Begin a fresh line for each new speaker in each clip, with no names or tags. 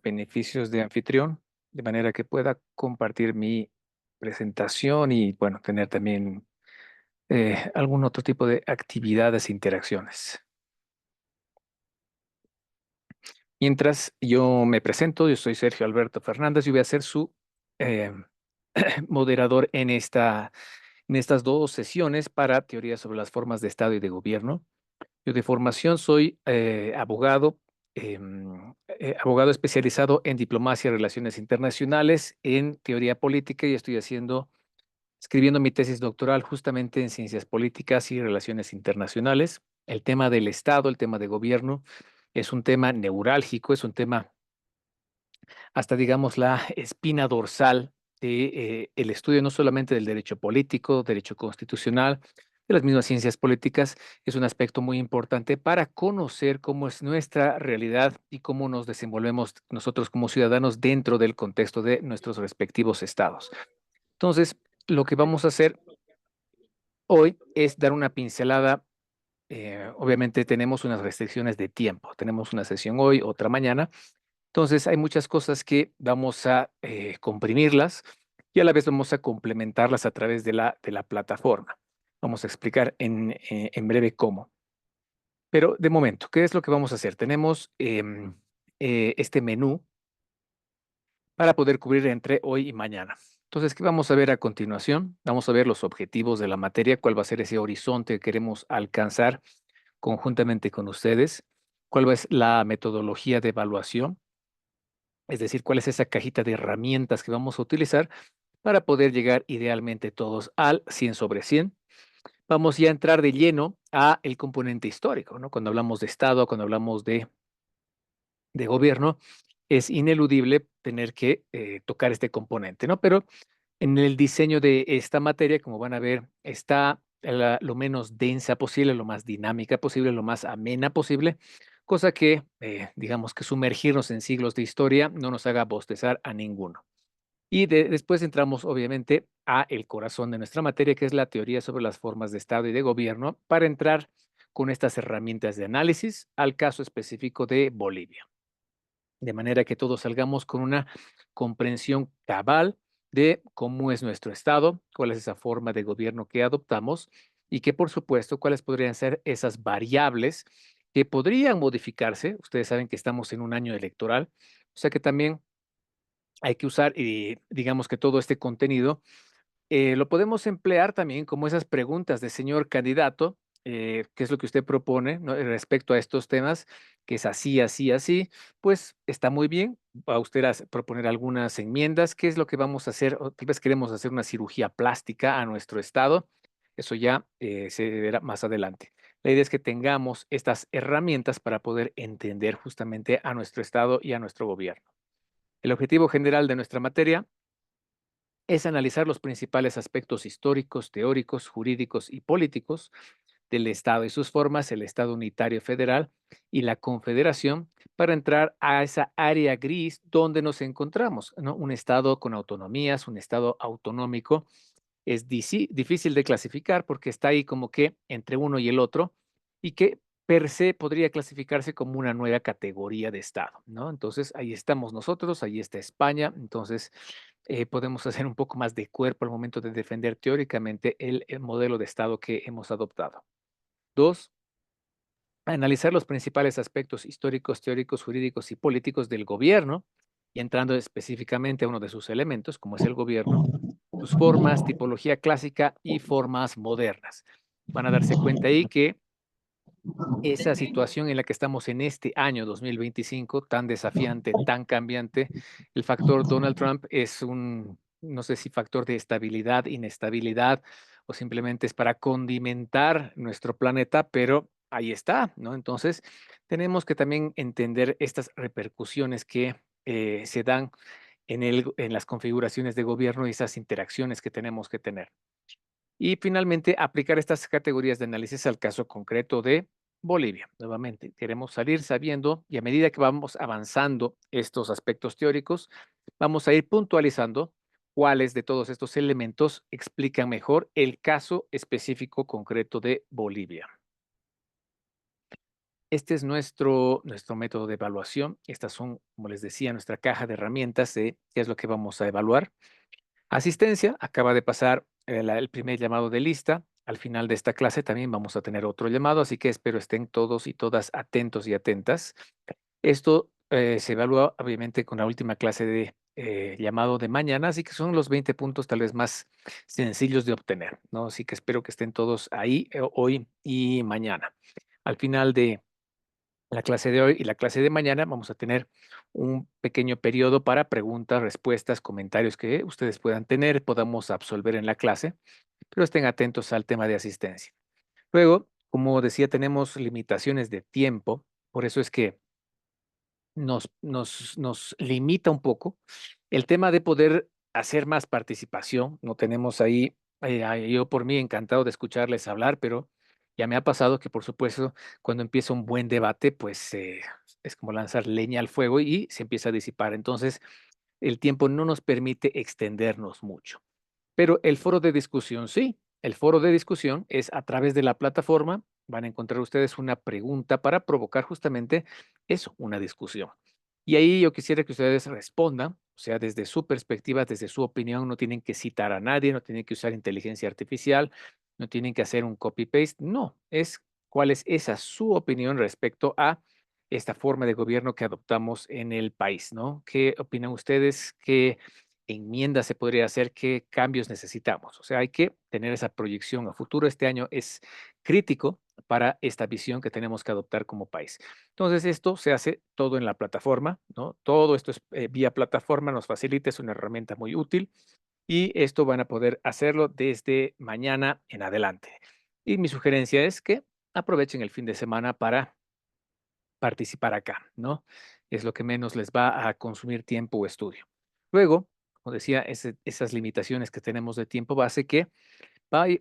beneficios de anfitrión, de manera que pueda compartir mi presentación y, bueno, tener también algún otro tipo de actividades e interacciones. Mientras yo me presento, yo soy Sergio Alberto Fernández y voy a ser su eh, moderador en estas dos sesiones para teoría sobre las formas de Estado y de gobierno. Yo de formación soy abogado especializado en diplomacia y relaciones internacionales, en teoría política y estoy escribiendo mi tesis doctoral justamente en ciencias políticas y relaciones internacionales. El tema del Estado, el tema de gobierno, es un tema neurálgico, es un tema hasta, digamos, la espina dorsal de el estudio no solamente del derecho político, derecho constitucional, de las mismas ciencias políticas, es un aspecto muy importante para conocer cómo es nuestra realidad y cómo nos desenvolvemos nosotros como ciudadanos dentro del contexto de nuestros respectivos estados. Entonces, lo que vamos a hacer hoy es dar una pincelada. Obviamente tenemos unas restricciones de tiempo, tenemos una sesión hoy, otra mañana, entonces, hay muchas cosas que vamos a comprimirlas y a la vez vamos a complementarlas a través de la plataforma. Vamos a explicar en breve cómo. Pero de momento, ¿qué es lo que vamos a hacer? Tenemos este menú para poder cubrir entre hoy y mañana. Entonces, ¿qué vamos a ver a continuación? Vamos a ver los objetivos de la materia, cuál va a ser ese horizonte que queremos alcanzar conjuntamente con ustedes, cuál va a ser la metodología de evaluación, es decir, cuál es esa cajita de herramientas que vamos a utilizar para poder llegar idealmente todos al 100 sobre 100. Vamos ya a entrar de lleno a el componente histórico, ¿no? Cuando hablamos de Estado, cuando hablamos de gobierno, es ineludible tener que tocar este componente, ¿no? Pero en el diseño de esta materia, como van a ver, está lo menos densa posible, lo más dinámica posible, lo más amena posible, cosa que, digamos que sumergirnos en siglos de historia no nos haga bostezar a ninguno. Y después entramos, obviamente, a el corazón de nuestra materia, que es la teoría sobre las formas de Estado y de gobierno, para entrar con estas herramientas de análisis al caso específico de Bolivia. De manera que todos salgamos con una comprensión cabal de cómo es nuestro Estado, cuál es esa forma de gobierno que adoptamos y que, por supuesto, cuáles podrían ser esas variables que podrían modificarse. Ustedes saben que estamos en un año electoral, o sea que también hay que usar, digamos que todo este contenido lo podemos emplear también como esas preguntas de señor candidato, qué es lo que usted propone, ¿no? Respecto a estos temas, que es así, así, así, pues está muy bien. Va usted a proponer algunas enmiendas, qué es lo que vamos a hacer, o tal vez queremos hacer una cirugía plástica a nuestro estado, eso ya se verá más adelante. La idea es que tengamos estas herramientas para poder entender justamente a nuestro estado y a nuestro gobierno. El objetivo general de nuestra materia es analizar los principales aspectos históricos, teóricos, jurídicos y políticos del Estado y sus formas, el Estado unitario federal y la confederación, para entrar a esa área gris donde nos encontramos, ¿no? Un Estado con autonomías, un Estado autonómico, es difícil de clasificar porque está ahí como que entre uno y el otro y que per se podría clasificarse como una nueva categoría de Estado, ¿no? Entonces, ahí estamos nosotros, ahí está España, entonces podemos hacer un poco más de cuerpo al momento de defender teóricamente el modelo de Estado que hemos adoptado. Dos, analizar los principales aspectos históricos, teóricos, jurídicos y políticos del gobierno, y entrando específicamente a uno de sus elementos, como es el gobierno, sus formas, tipología clásica y formas modernas. Van a darse cuenta ahí que esa situación en la que estamos en este año 2025, tan desafiante, tan cambiante, el factor Donald Trump es un, no sé si factor de estabilidad, inestabilidad, o simplemente es para condimentar nuestro planeta, pero ahí está, ¿no? Entonces, tenemos que también entender estas repercusiones que se dan en las configuraciones de gobierno y esas interacciones que tenemos que tener. Y finalmente, aplicar estas categorías de análisis al caso concreto de Bolivia. Nuevamente, queremos salir sabiendo y a medida que vamos avanzando estos aspectos teóricos, vamos a ir puntualizando cuáles de todos estos elementos explican mejor el caso específico concreto de Bolivia. Este es nuestro método de evaluación. Estas son, como les decía, nuestra caja de herramientas de qué es lo que vamos a evaluar. Asistencia, acaba de pasar el primer llamado de lista. Al final de esta clase también vamos a tener otro llamado, así que espero estén todos y todas atentos y atentas. Esto se evalúa obviamente con la última clase de llamado de mañana, así que son los 20 puntos tal vez más sencillos de obtener, ¿no? Así que espero que estén todos ahí hoy y mañana. Al final de la clase de hoy y la clase de mañana vamos a tener un pequeño periodo para preguntas, respuestas, comentarios que ustedes puedan tener, podamos absolver en la clase, pero estén atentos al tema de asistencia. Luego, como decía, tenemos limitaciones de tiempo, por eso es que nos limita un poco el tema de poder hacer más participación. No tenemos ahí, yo por mí encantado de escucharles hablar, pero ya me ha pasado que, por supuesto, cuando empieza un buen debate, pues es como lanzar leña al fuego y se empieza a disipar. Entonces, el tiempo no nos permite extendernos mucho. Pero el foro de discusión, sí. El foro de discusión es a través de la plataforma. Van a encontrar ustedes una pregunta para provocar justamente eso, una discusión. Y ahí yo quisiera que ustedes respondan, o sea, desde su perspectiva, desde su opinión, no tienen que citar a nadie, no tienen que usar inteligencia artificial, no tienen que hacer un copy-paste, no, es cuál es esa su opinión respecto a esta forma de gobierno que adoptamos en el país, ¿no? ¿Qué opinan ustedes? ¿Qué enmiendas se podría hacer? ¿Qué cambios necesitamos? O sea, hay que tener esa proyección a futuro. Este año es crítico para esta visión que tenemos que adoptar como país. Entonces, esto se hace todo en la plataforma, ¿no? Todo esto es vía plataforma, nos facilita, es una herramienta muy útil y esto van a poder hacerlo desde mañana en adelante. Y mi sugerencia es que aprovechen el fin de semana para participar acá, ¿no? Es lo que menos les va a consumir tiempo o estudio. Luego, como decía, esas limitaciones que tenemos de tiempo hace que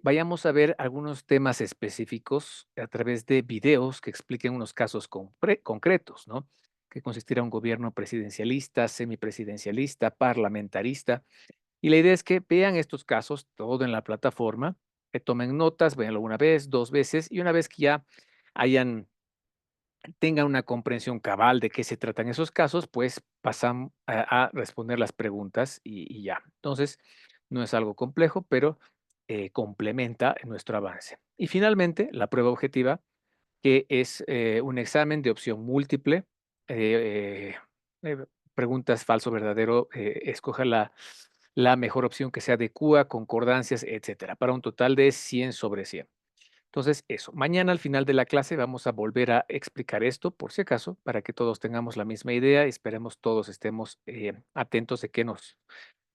vayamos a ver algunos temas específicos a través de videos que expliquen unos casos concretos, ¿no? Que consistirá un gobierno presidencialista, semipresidencialista, parlamentarista. Y la idea es que vean estos casos, todo en la plataforma, que tomen notas, véanlo una vez, dos veces, y una vez que ya hayan tengan una comprensión cabal de qué se tratan esos casos, pues pasan a responder las preguntas y ya. Entonces, no es algo complejo, pero complementa nuestro avance. Y finalmente, la prueba objetiva, que es un examen de opción múltiple, eh, preguntas falso, verdadero, escoja la mejor opción que se adecua, concordancias, etcétera, para un total de 100 sobre 100. Entonces, eso. Mañana al final de la clase vamos a volver a explicar esto, por si acaso, para que todos tengamos la misma idea. Esperemos todos estemos atentos de qué nos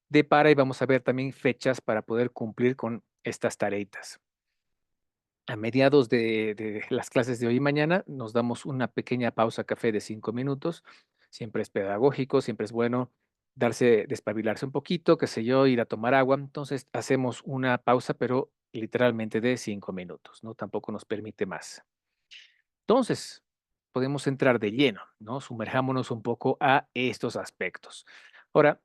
depara y vamos a ver también fechas para poder cumplir con estas tareitas. A mediados de las clases de hoy y mañana nos damos una pequeña pausa café de 5 minutos. Siempre es pedagógico, siempre es bueno despabilarse un poquito, qué sé yo, ir a tomar agua. Entonces hacemos una pausa, pero literalmente de 5 minutos, ¿no? Tampoco nos permite más. Entonces, podemos entrar de lleno, ¿no? Sumerjámonos un poco a estos aspectos. Ahora,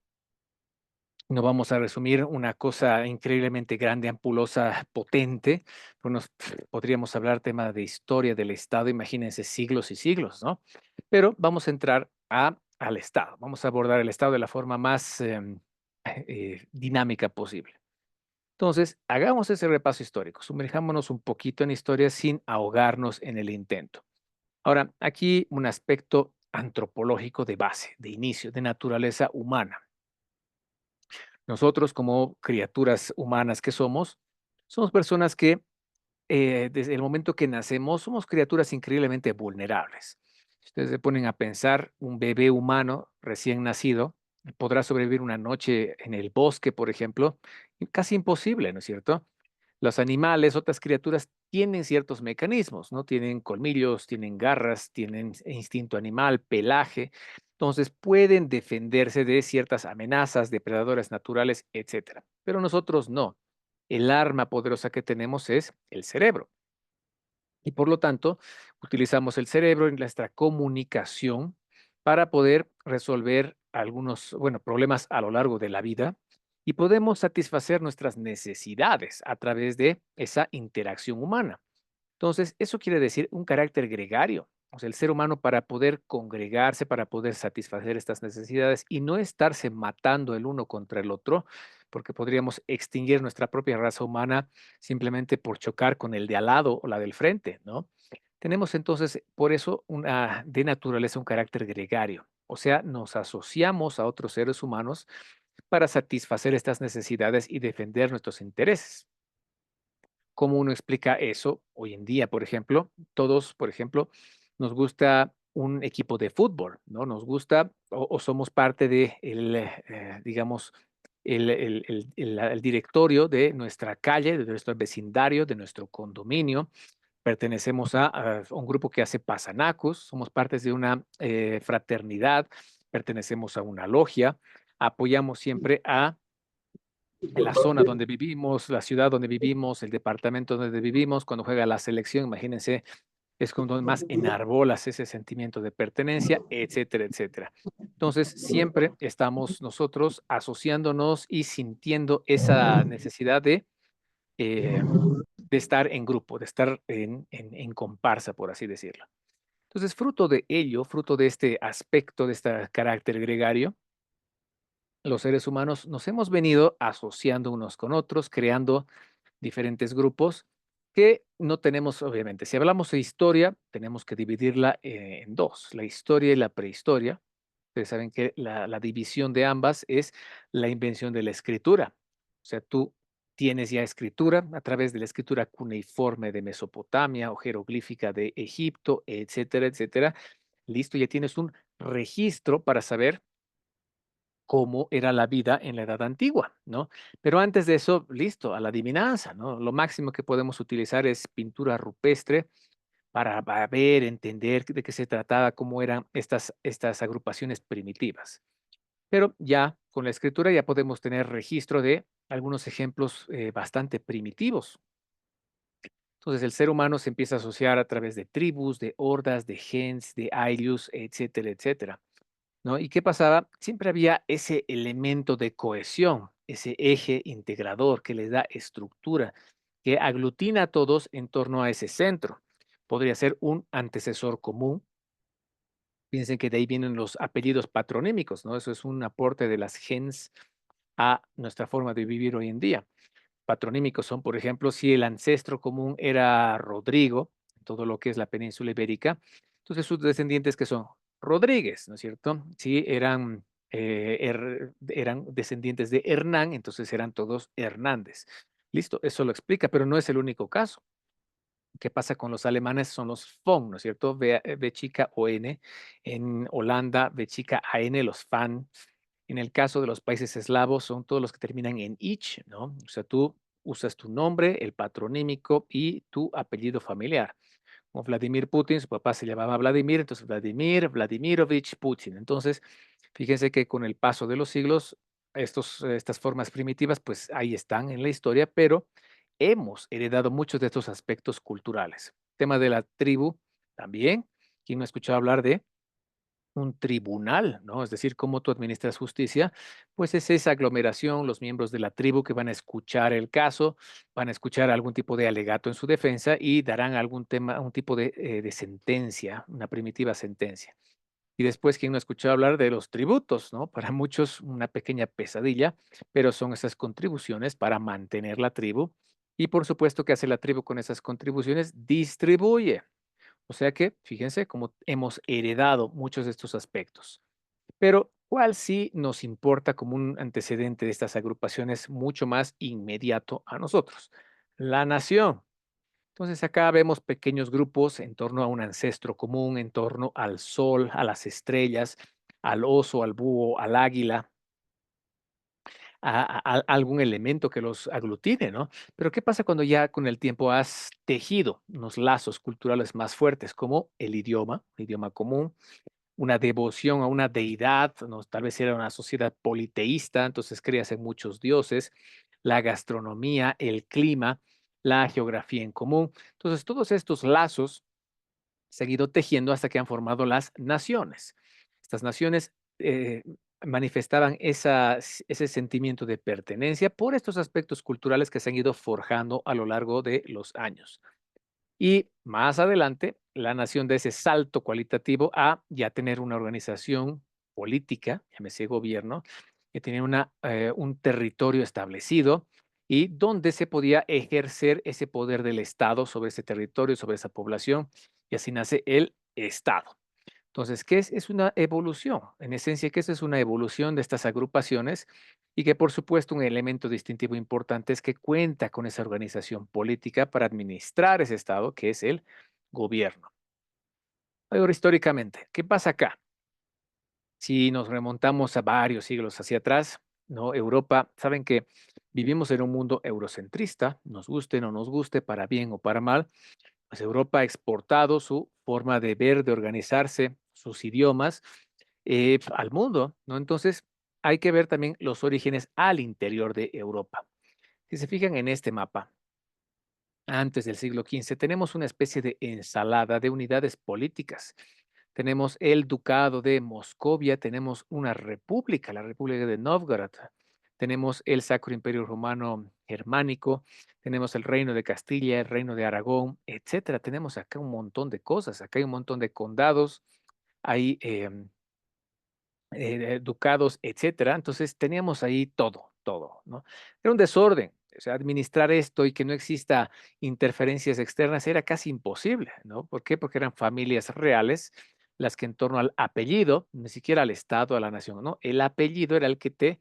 no vamos a resumir una cosa increíblemente grande, ampulosa, potente. Pues podríamos hablar tema de historia del Estado, imagínense siglos y siglos, ¿no? Pero vamos a entrar al Estado. Vamos a abordar el Estado de la forma más dinámica posible. Entonces, hagamos ese repaso histórico, sumerjámonos un poquito en historia sin ahogarnos en el intento. Ahora, aquí un aspecto antropológico de base, de inicio, de naturaleza humana. Nosotros como criaturas humanas que somos personas que desde el momento que nacemos somos criaturas increíblemente vulnerables. Si ustedes se ponen a pensar, un bebé humano recién nacido podrá sobrevivir una noche en el bosque, por ejemplo, casi imposible, ¿no es cierto? Los animales, otras criaturas, tienen ciertos mecanismos, ¿no? Tienen colmillos, tienen garras, tienen instinto animal, pelaje. Entonces pueden defenderse de ciertas amenazas, depredadores naturales, etcétera. Pero nosotros no. El arma poderosa que tenemos es el cerebro. Y por lo tanto, utilizamos el cerebro en nuestra comunicación para poder resolver algunos, bueno, problemas a lo largo de la vida y podemos satisfacer nuestras necesidades a través de esa interacción humana. Entonces, eso quiere decir un carácter gregario. O sea, el ser humano para poder congregarse, para poder satisfacer estas necesidades y no estarse matando el uno contra el otro, porque podríamos extinguir nuestra propia raza humana simplemente por chocar con el de al lado o la del frente, ¿no? Tenemos entonces, por eso, de naturaleza un carácter gregario. O sea, nos asociamos a otros seres humanos para satisfacer estas necesidades y defender nuestros intereses. ¿Cómo uno explica eso hoy en día? Por ejemplo, todos, por ejemplo, nos gusta un equipo de fútbol, ¿no? Nos gusta o somos parte de digamos, el directorio de nuestra calle, de nuestro vecindario, de nuestro condominio. Pertenecemos a un grupo que hace pasanacos, somos partes de una fraternidad, pertenecemos a una logia, apoyamos siempre a la zona donde vivimos, la ciudad donde vivimos, el departamento donde vivimos, cuando juega la selección, imagínense, es cuando más enarbolas ese sentimiento de pertenencia, etcétera, etcétera. Entonces, siempre estamos nosotros asociándonos y sintiendo esa necesidad eh, de estar en grupo, de estar en comparsa, por así decirlo. Entonces, fruto de ello, fruto de este aspecto, de este carácter gregario, los seres humanos nos hemos venido asociando unos con otros, creando diferentes grupos que no tenemos, obviamente. Si hablamos de historia, tenemos que dividirla en dos, la historia y la prehistoria. Ustedes saben que la división de ambas es la invención de la escritura. O sea, tú tienes ya escritura a través de la escritura cuneiforme de Mesopotamia o jeroglífica de Egipto, etcétera, etcétera. Listo, ya tienes un registro para saber cómo era la vida en la edad antigua, ¿no? Pero antes de eso, listo, a la adivinanza, ¿no? Lo máximo que podemos utilizar es pintura rupestre para ver, entender de qué se trataba, cómo eran estas agrupaciones primitivas. Pero ya con la escritura ya podemos tener registro de algunos ejemplos bastante primitivos. Entonces el ser humano se empieza a asociar a través de tribus, de hordas, de gens, de aylus, etcétera, etcétera. ¿No? ¿Y qué pasaba? Siempre había ese elemento de cohesión, ese eje integrador que les da estructura, que aglutina a todos en torno a ese centro. Podría ser un antecesor común. Piensen que de ahí vienen los apellidos patronímicos, ¿no? Eso es un aporte de las gens a nuestra forma de vivir hoy en día. Patronímicos son, por ejemplo, si el ancestro común era Rodrigo, todo lo que es la península ibérica, entonces sus descendientes que son Rodríguez, ¿no es cierto? Si eran descendientes de Hernán, entonces eran todos Hernández. Listo, eso lo explica, pero no es el único caso. ¿Qué pasa con los alemanes? Son los von, ¿no es cierto? V chica o N. En Holanda, V chica a N, los fan. En el caso de los países eslavos, son todos los que terminan en ich, ¿no? O sea, tú usas tu nombre, el patronímico y tu apellido familiar. Como Vladimir Putin, su papá se llamaba Vladimir, entonces Vladimir, Vladimirovich Putin. Entonces, fíjense que con el paso de los siglos, estas formas primitivas, pues ahí están en la historia, pero hemos heredado muchos de estos aspectos culturales. Tema de la tribu también. ¿Quién no ha escuchado hablar de un tribunal, ¿no? Es decir, cómo tú administras justicia, pues es esa aglomeración, los miembros de la tribu que van a escuchar el caso, van a escuchar algún tipo de alegato en su defensa y darán algún tema, un tipo de sentencia, una primitiva sentencia. Y después, ¿quién no ha escuchado hablar de los tributos, ¿no? Para muchos una pequeña pesadilla, pero son esas contribuciones para mantener la tribu. Y por supuesto, ¿qué hace la tribu con esas contribuciones? Distribuye. O sea que, fíjense cómo hemos heredado muchos de estos aspectos. Pero, ¿cuál sí nos importa como un antecedente de estas agrupaciones mucho más inmediato a nosotros? La nación. Entonces, acá vemos pequeños grupos en torno a un ancestro común, en torno al sol, a las estrellas, al oso, al búho, al águila, a algún elemento que los aglutine, ¿no? Pero ¿qué pasa cuando ya con el tiempo has tejido unos lazos culturales más fuertes, como el idioma común, una devoción a una deidad, ¿no? Tal vez era una sociedad politeísta, entonces creas en muchos dioses, la gastronomía, el clima, la geografía en común. Entonces, todos estos lazos seguido tejiendo hasta que han formado las naciones. Estas naciones manifestaban ese sentimiento de pertenencia por estos aspectos culturales que se han ido forjando a lo largo de los años. Y más adelante, la nación da ese salto cualitativo a ya tener una organización política, llámese gobierno, que tenía un territorio establecido y donde se podía ejercer ese poder del Estado sobre ese territorio, sobre esa población, y así nace el Estado. Entonces, ¿qué es? Es una evolución. En esencia, que eso es una evolución de estas agrupaciones y que, por supuesto, un elemento distintivo importante es que cuenta con esa organización política para administrar ese Estado, que es el gobierno. Ahora, históricamente, ¿qué pasa acá? Si nos remontamos a varios siglos hacia atrás, ¿no? Europa, saben que vivimos en un mundo eurocentrista, nos guste o no nos guste, para bien o para mal, pues Europa ha exportado su forma de ver, de organizarse, sus idiomas al mundo, ¿no? Entonces, hay que ver también los orígenes al interior de Europa. Si se fijan en este mapa, antes del siglo XV, tenemos una especie de ensalada de unidades políticas. Tenemos el Ducado de Moscovia, tenemos una república, la República de Novgorod, tenemos el Sacro Imperio Romano Germánico, tenemos el Reino de Castilla, el Reino de Aragón, etcétera. Tenemos acá un montón de cosas, acá hay un montón de condados, hay ducados, etcétera. Entonces teníamos ahí todo, todo, ¿no? Era un desorden. O sea, administrar esto y que no exista interferencias externas era casi imposible, ¿no? ¿Por qué? Porque eran familias reales las que en torno al apellido, ni siquiera al Estado, a la nación, ¿no? El apellido era el que te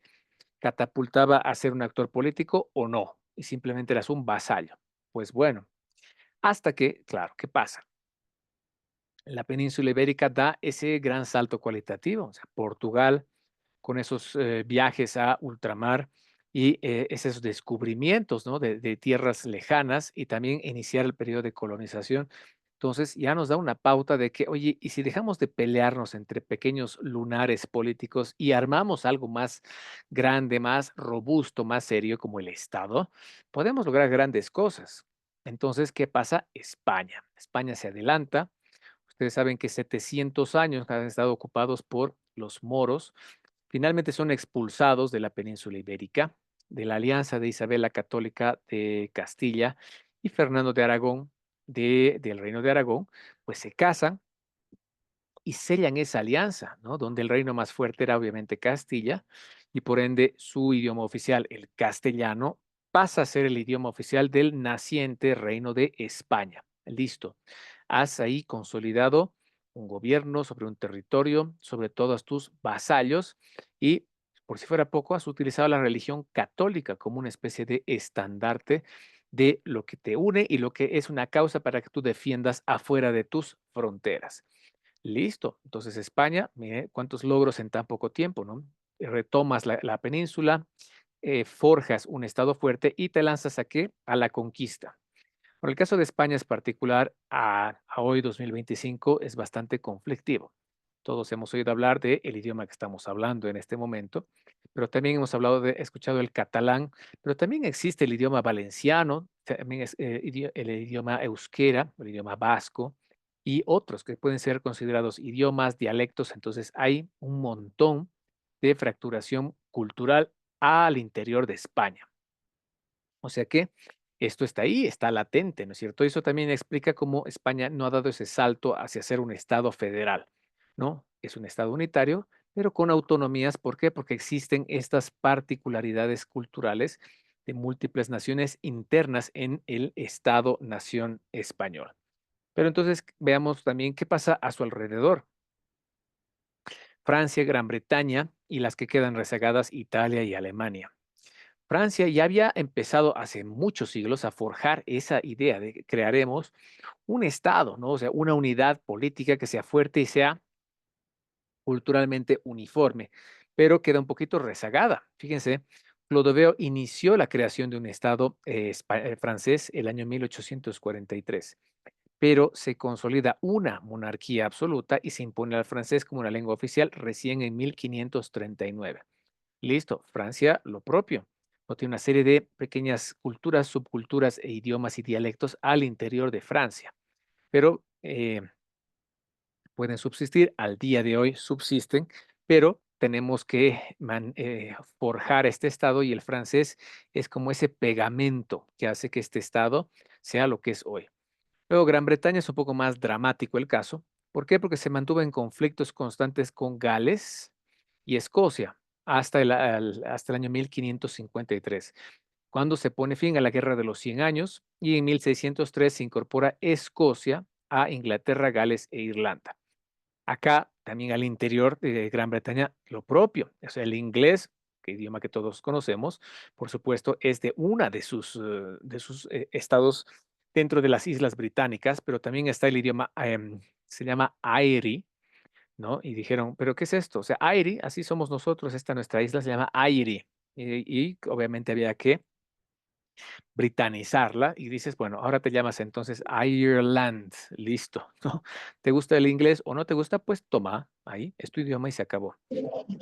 catapultaba a ser un actor político o no, y simplemente eras un vasallo. Pues bueno, hasta que, claro, ¿qué pasa? La península ibérica da ese gran salto cualitativo, o sea, Portugal, con esos viajes a ultramar y esos descubrimientos, ¿no? De tierras lejanas y también iniciar el periodo de colonización. Entonces ya nos da una pauta de que, oye, ¿y si dejamos de pelearnos entre pequeños lunares políticos y armamos algo más grande, más robusto, más serio como el Estado, podemos lograr grandes cosas? Entonces, ¿qué pasa? España. España se adelanta. Ustedes saben que 700 años han estado ocupados por los moros. Finalmente son expulsados de la península ibérica, de la alianza de Isabel la Católica de Castilla y Fernando de Aragón, del Reino de Aragón, pues se casan y sellan esa alianza, ¿no? Donde el reino más fuerte era obviamente Castilla y por ende su idioma oficial, el castellano, pasa a ser el idioma oficial del naciente reino de España. Listo. Has ahí consolidado un gobierno sobre un territorio, sobre todos tus vasallos y, por si fuera poco, has utilizado la religión católica como una especie de estandarte de lo que te une y lo que es una causa para que tú defiendas afuera de tus fronteras. Listo. Entonces, España, mire cuántos logros en tan poco tiempo, ¿no? Retomas la península, forjas un estado fuerte y te lanzas a qué? A la conquista. Por el caso de España es particular, a hoy 2025 es bastante conflictivo. Todos hemos oído hablar del idioma que estamos hablando en este momento, pero también hemos escuchado el catalán, pero también existe el idioma valenciano, también es el idioma euskera, el idioma vasco y otros que pueden ser considerados idiomas, dialectos. Entonces hay un montón de fracturación cultural al interior de España. O sea que esto está ahí, está latente, ¿no es cierto? Eso también explica cómo España no ha dado ese salto hacia ser un Estado federal, ¿no? Es un Estado unitario, pero con autonomías. ¿Por qué? Porque existen estas particularidades culturales de múltiples naciones internas en el Estado-nación español. Pero entonces veamos también qué pasa a su alrededor. Francia, Gran Bretaña y las que quedan rezagadas, Italia y Alemania. Francia ya había empezado hace muchos siglos a forjar esa idea de que crearemos un Estado, ¿no? O sea, una unidad política que sea fuerte y sea culturalmente uniforme, pero queda un poquito rezagada. Fíjense, Clodoveo inició la creación de un Estado francés el año 1843, pero se consolida una monarquía absoluta y se impone al francés como una lengua oficial recién en 1539. Listo, Francia lo propio. No tiene una serie de pequeñas culturas, subculturas e idiomas y dialectos al interior de Francia, pero pueden subsistir, al día de hoy subsisten, pero tenemos que forjar este estado y el francés es como ese pegamento que hace que este estado sea lo que es hoy. Luego, Gran Bretaña es un poco más dramático el caso. ¿Por qué? Porque se mantuvo en conflictos constantes con Gales y Escocia hasta el año 1553, cuando se pone fin a la Guerra de los 100 años y en 1603 se incorpora Escocia a Inglaterra, Gales e Irlanda. Acá, también al interior de Gran Bretaña, lo propio. O sea, el inglés, que idioma que todos conocemos, por supuesto, es de una de sus estados dentro de las Islas Británicas, pero también está el idioma, se llama Airi, ¿no? Y dijeron, ¿pero qué es esto? O sea, Airi, así somos nosotros, esta nuestra isla se llama Airi. Y obviamente había que britanizarla y dices, bueno, ahora te llamas entonces Ireland, listo, ¿no? ¿Te gusta el inglés o no te gusta? Pues toma, ahí es tu idioma y se acabó,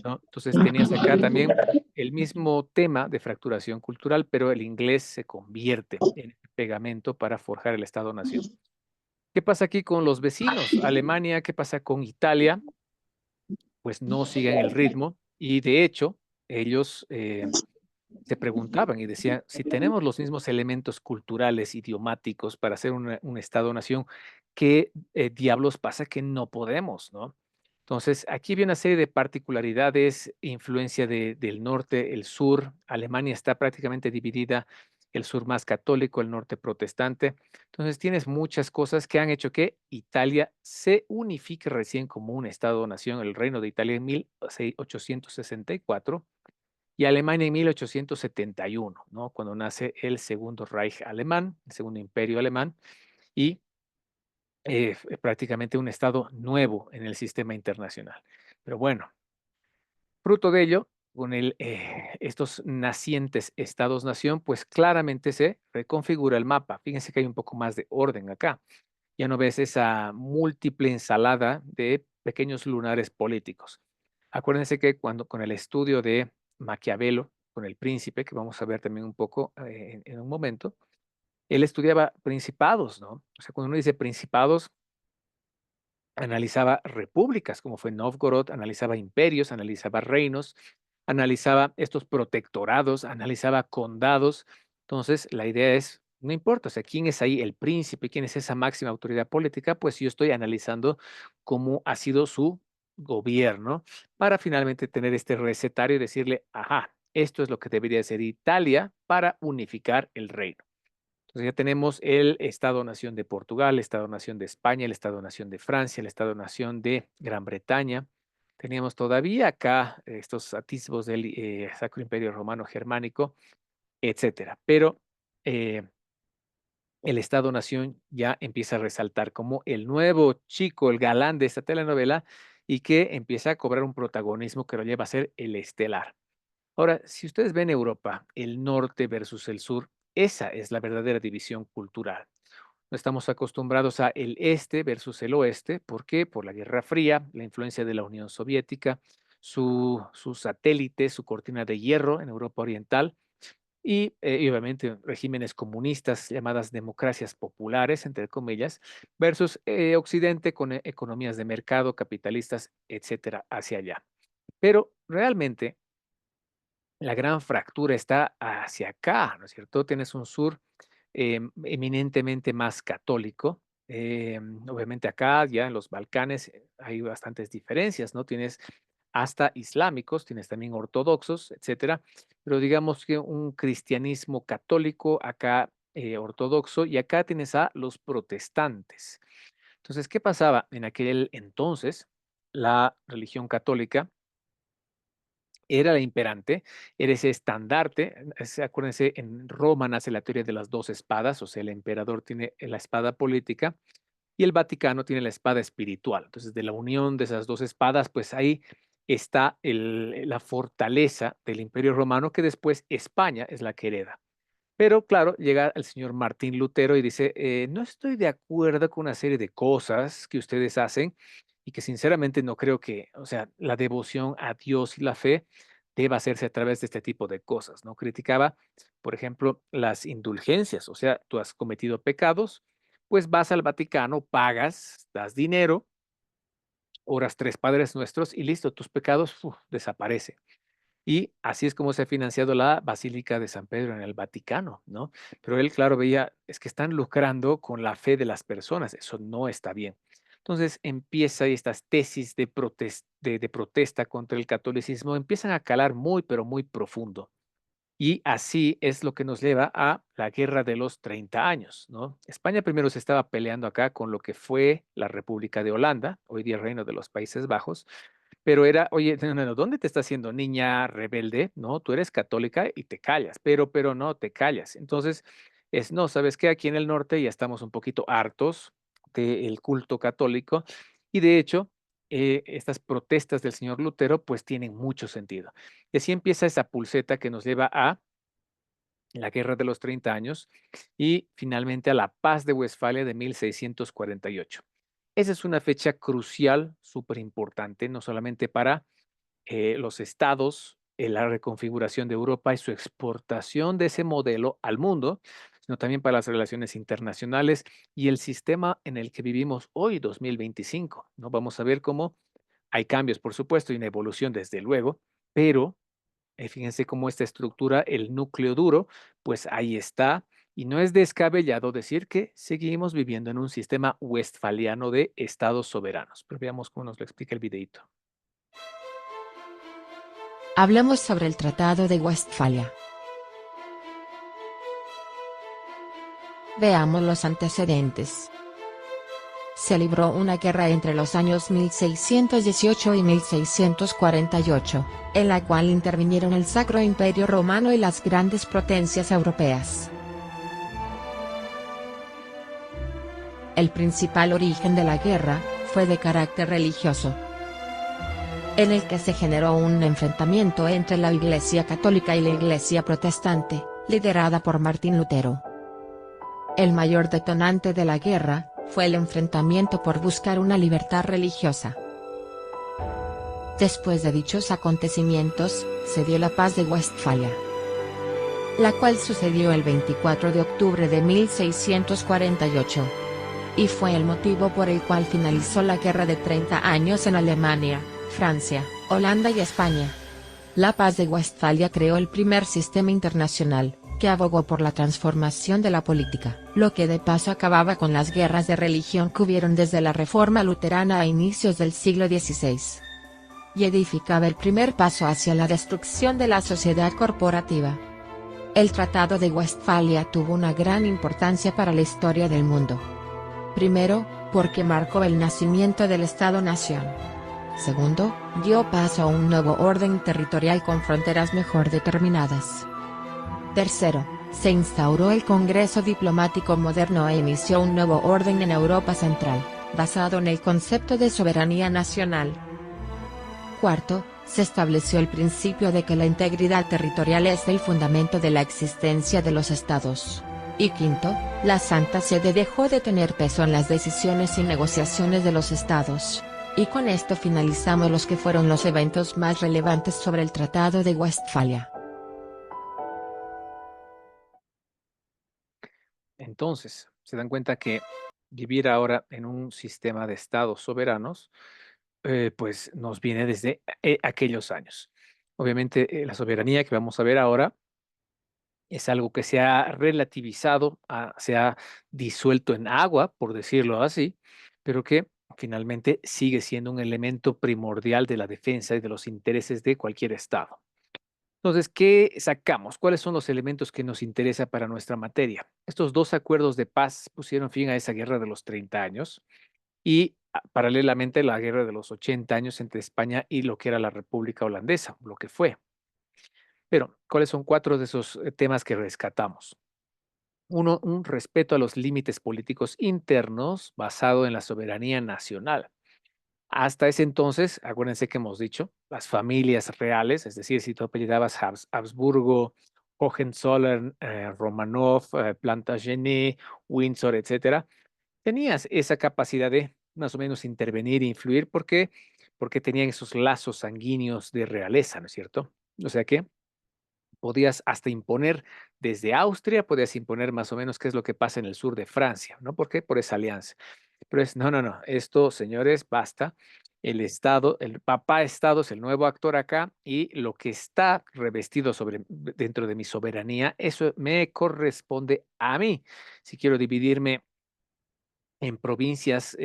¿no? Entonces tenías acá también el mismo tema de fracturación cultural, pero el inglés se convierte en pegamento para forjar el Estado-nación. ¿Qué pasa aquí con los vecinos? Alemania, ¿qué pasa con Italia? Pues no siguen el ritmo y de hecho ellos se preguntaban y decían, si tenemos los mismos elementos culturales, idiomáticos para hacer un Estado-nación, ¿qué diablos pasa que no podemos, no? Entonces, aquí había una serie de particularidades, influencia del norte, el sur. Alemania está prácticamente dividida, el sur más católico, el norte protestante. Entonces, tienes muchas cosas que han hecho que Italia se unifique recién como un Estado-nación, el Reino de Italia en 1864 y Alemania en 1871, ¿no? Cuando nace el Segundo Reich alemán, el Segundo Imperio alemán, y prácticamente un estado nuevo en el sistema internacional. Pero bueno, fruto de ello, con estos nacientes estados-nación, pues claramente se reconfigura el mapa. Fíjense que hay un poco más de orden acá. Ya no ves esa múltiple ensalada de pequeños lunares políticos. Acuérdense que cuando con el estudio de Maquiavelo, con el príncipe, que vamos a ver también un poco en un momento, él estudiaba principados, ¿no? O sea, cuando uno dice principados, analizaba repúblicas, como fue Novgorod, analizaba imperios, analizaba reinos, analizaba estos protectorados, analizaba condados. Entonces, la idea es, no importa, o sea, quién es ahí el príncipe, quién es esa máxima autoridad política, pues yo estoy analizando cómo ha sido su gobierno para finalmente tener este recetario y decirle, ajá, esto es lo que debería ser Italia para unificar el reino. Entonces ya tenemos el Estado-Nación de Portugal, el Estado-Nación de España, el Estado-Nación de Francia, el Estado-Nación de Gran Bretaña. Teníamos todavía acá estos atisbos del Sacro Imperio Romano Germánico, etcétera. Pero el Estado-Nación ya empieza a resaltar como el nuevo chico, el galán de esta telenovela y que empieza a cobrar un protagonismo que lo lleva a ser el estelar. Ahora, si ustedes ven Europa, el norte versus el sur, esa es la verdadera división cultural. No estamos acostumbrados a el este versus el oeste. ¿Por qué? Por la Guerra Fría, la influencia de la Unión Soviética, su satélite, su cortina de hierro en Europa Oriental y obviamente regímenes comunistas llamadas democracias populares, entre comillas, versus Occidente con economías de mercado, capitalistas, etcétera, hacia allá. Pero realmente la gran fractura está hacia acá, ¿no es cierto? Tienes un sur eminentemente más católico. Obviamente acá, ya en los Balcanes, hay bastantes diferencias, ¿no? Tienes hasta islámicos, tienes también ortodoxos, etcétera, pero digamos que un cristianismo católico acá ortodoxo y acá tienes a los protestantes. Entonces, ¿qué pasaba en aquel entonces? La religión católica era la imperante, era ese estandarte. Acuérdense, en Roma nace la teoría de las dos espadas, o sea, el emperador tiene la espada política y el Vaticano tiene la espada espiritual. Entonces, de la unión de esas dos espadas, pues ahí está la fortaleza del Imperio Romano, que después España es la que hereda. Pero claro, llega el señor Martín Lutero y dice, no estoy de acuerdo con una serie de cosas que ustedes hacen y que sinceramente no creo que, o sea, la devoción a Dios y la fe deba hacerse a través de este tipo de cosas, ¿no? Criticaba, por ejemplo, las indulgencias, o sea, tú has cometido pecados, pues vas al Vaticano, pagas, das dinero, oras tres Padres Nuestros y listo, tus pecados desaparecen. Y así es como se ha financiado la Basílica de San Pedro en el Vaticano, ¿no? Pero él, claro, veía, es que están lucrando con la fe de las personas, eso no está bien. Entonces empieza y estas tesis de protesta contra el catolicismo empiezan a calar muy, pero muy profundo. Y así es lo que nos lleva a la Guerra de los 30 años, ¿no? España primero se estaba peleando acá con lo que fue la República de Holanda, hoy día Reino de los Países Bajos, pero era, oye, no, no, no, ¿dónde te estás haciendo niña rebelde? No, tú eres católica y te callas, pero no, te callas. Entonces, no, ¿sabes qué? Aquí en el norte ya estamos un poquito hartos del culto católico y de hecho, estas protestas del señor Lutero pues tienen mucho sentido. Y así empieza esa pulseta que nos lleva a la Guerra de los 30 años y finalmente a la Paz de Westfalia de 1648. Esa es una fecha crucial, súper importante, no solamente para los estados, la reconfiguración de Europa y su exportación de ese modelo al mundo, sino también para las relaciones internacionales y el sistema en el que vivimos hoy, 2025. ¿No? Vamos a ver cómo hay cambios, por supuesto, y una evolución, desde luego, pero fíjense cómo esta estructura, el núcleo duro, pues ahí está. Y no es descabellado decir que seguimos viviendo en un sistema westfaliano de estados soberanos. Pero veamos cómo nos lo explica el videíto.
Hablemos sobre el Tratado de Westfalia. Veamos los antecedentes. Se libró una guerra entre los años 1618 y 1648, en la cual intervinieron el Sacro Imperio Romano y las grandes potencias europeas. El principal origen de la guerra fue de carácter religioso, en el que se generó un enfrentamiento entre la Iglesia Católica y la Iglesia Protestante, liderada por Martín Lutero. El mayor detonante de la guerra fue el enfrentamiento por buscar una libertad religiosa. Después de dichos acontecimientos, se dio la Paz de Westfalia, la cual sucedió el 24 de octubre de 1648. Y fue el motivo por el cual finalizó la Guerra de 30 años en Alemania, Francia, Holanda y España. La Paz de Westfalia creó el primer sistema internacional, que abogó por la transformación de la política, lo que de paso acababa con las guerras de religión que hubieron desde la Reforma luterana a inicios del siglo XVI. Y edificaba el primer paso hacia la destrucción de la sociedad corporativa. El Tratado de Westfalia tuvo una gran importancia para la historia del mundo. Primero, porque marcó el nacimiento del Estado-nación. Segundo, dio paso a un nuevo orden territorial con fronteras mejor determinadas. Tercero, se instauró el Congreso Diplomático Moderno e inició un nuevo orden en Europa Central, basado en el concepto de soberanía nacional. Cuarto, se estableció el principio de que la integridad territorial es el fundamento de la existencia de los estados. Y quinto, la Santa Sede dejó de tener peso en las decisiones y negociaciones de los estados. Y con esto finalizamos los que fueron los eventos más relevantes sobre el Tratado de Westfalia.
Entonces, se dan cuenta que vivir ahora en un sistema de estados soberanos, pues nos viene desde aquellos años. Obviamente, la soberanía que vamos a ver ahora es algo que se ha relativizado, se ha disuelto en agua, por decirlo así, pero que finalmente sigue siendo un elemento primordial de la defensa y de los intereses de cualquier Estado. Entonces, ¿qué sacamos? ¿Cuáles son los elementos que nos interesa para nuestra materia? Estos dos acuerdos de paz pusieron fin a esa guerra de los 30 años y paralelamente la guerra de los 80 años entre España y lo que era la República Holandesa, lo que fue. Pero, ¿cuáles son cuatro de esos temas que rescatamos? Uno, un respeto a los límites políticos internos basado en la soberanía nacional. Hasta ese entonces, acuérdense que hemos dicho, las familias reales, es decir, si tú apellidabas Habsburgo, Hohenzollern, Romanov, Plantagenet, Windsor, etcétera, tenías esa capacidad de más o menos intervenir e influir porque tenían esos lazos sanguíneos de realeza, ¿no es cierto? O sea que podías hasta imponer desde Austria, podías imponer más o menos qué es lo que pasa en el sur de Francia, ¿no? ¿Por qué? Por esa alianza. Pero no, no, no, esto, señores, basta. El Estado, el papá Estado es el nuevo actor acá y lo que está revestido dentro de mi soberanía, eso me corresponde a mí. Si quiero dividirme en provincias,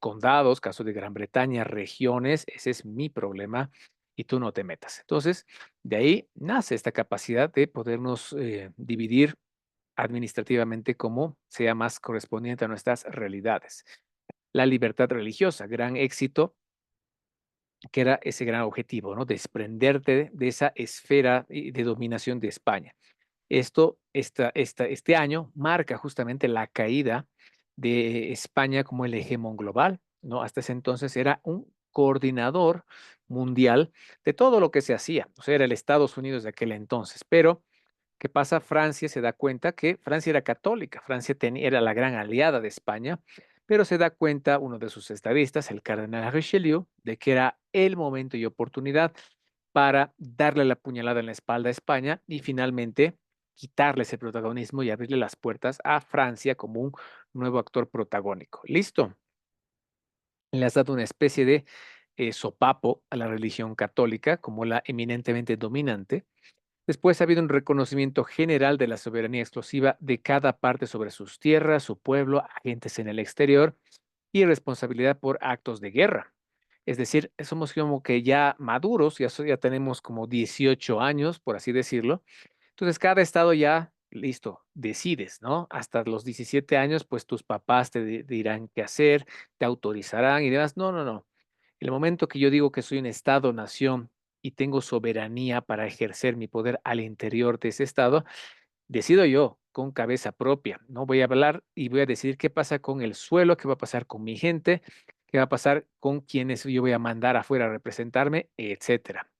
condados, caso de Gran Bretaña, regiones, ese es mi problema y tú no te metas. Entonces, de ahí nace esta capacidad de podernos dividir administrativamente como sea más correspondiente a nuestras realidades. La libertad religiosa, gran éxito, que era ese gran objetivo, ¿no? Desprenderte de esa esfera de dominación de España. Este año marca justamente la caída de España como el hegemón global, ¿no? Hasta ese entonces era un coordinador mundial de todo lo que se hacía, o sea, era el Estados Unidos de aquel entonces, pero ¿qué pasa? Francia se da cuenta que Francia era católica, era la gran aliada de España, pero se da cuenta uno de sus estadistas, el cardenal Richelieu, de que era el momento y oportunidad para darle la puñalada en la espalda a España y finalmente quitarle ese protagonismo y abrirle las puertas a Francia como un nuevo actor protagónico. Listo. Le has dado una especie de sopapo a la religión católica como la eminentemente dominante. Después ha habido un reconocimiento general de la soberanía exclusiva de cada parte sobre sus tierras, su pueblo, agentes en el exterior y responsabilidad por actos de guerra. Es decir, somos como que ya maduros, ya tenemos como 18 años, por así decirlo. Entonces, cada estado ya, listo, decides, ¿no? Hasta los 17 años, pues tus papás te dirán qué hacer, te autorizarán y demás. No, no, no. El momento que yo digo que soy un estado-nación y tengo soberanía para ejercer mi poder al interior de ese estado, decido yo con cabeza propia. No voy a hablar y voy a decidir qué pasa con el suelo, qué va a pasar con mi gente, qué va a pasar con quienes yo voy a mandar afuera a representarme, etcétera.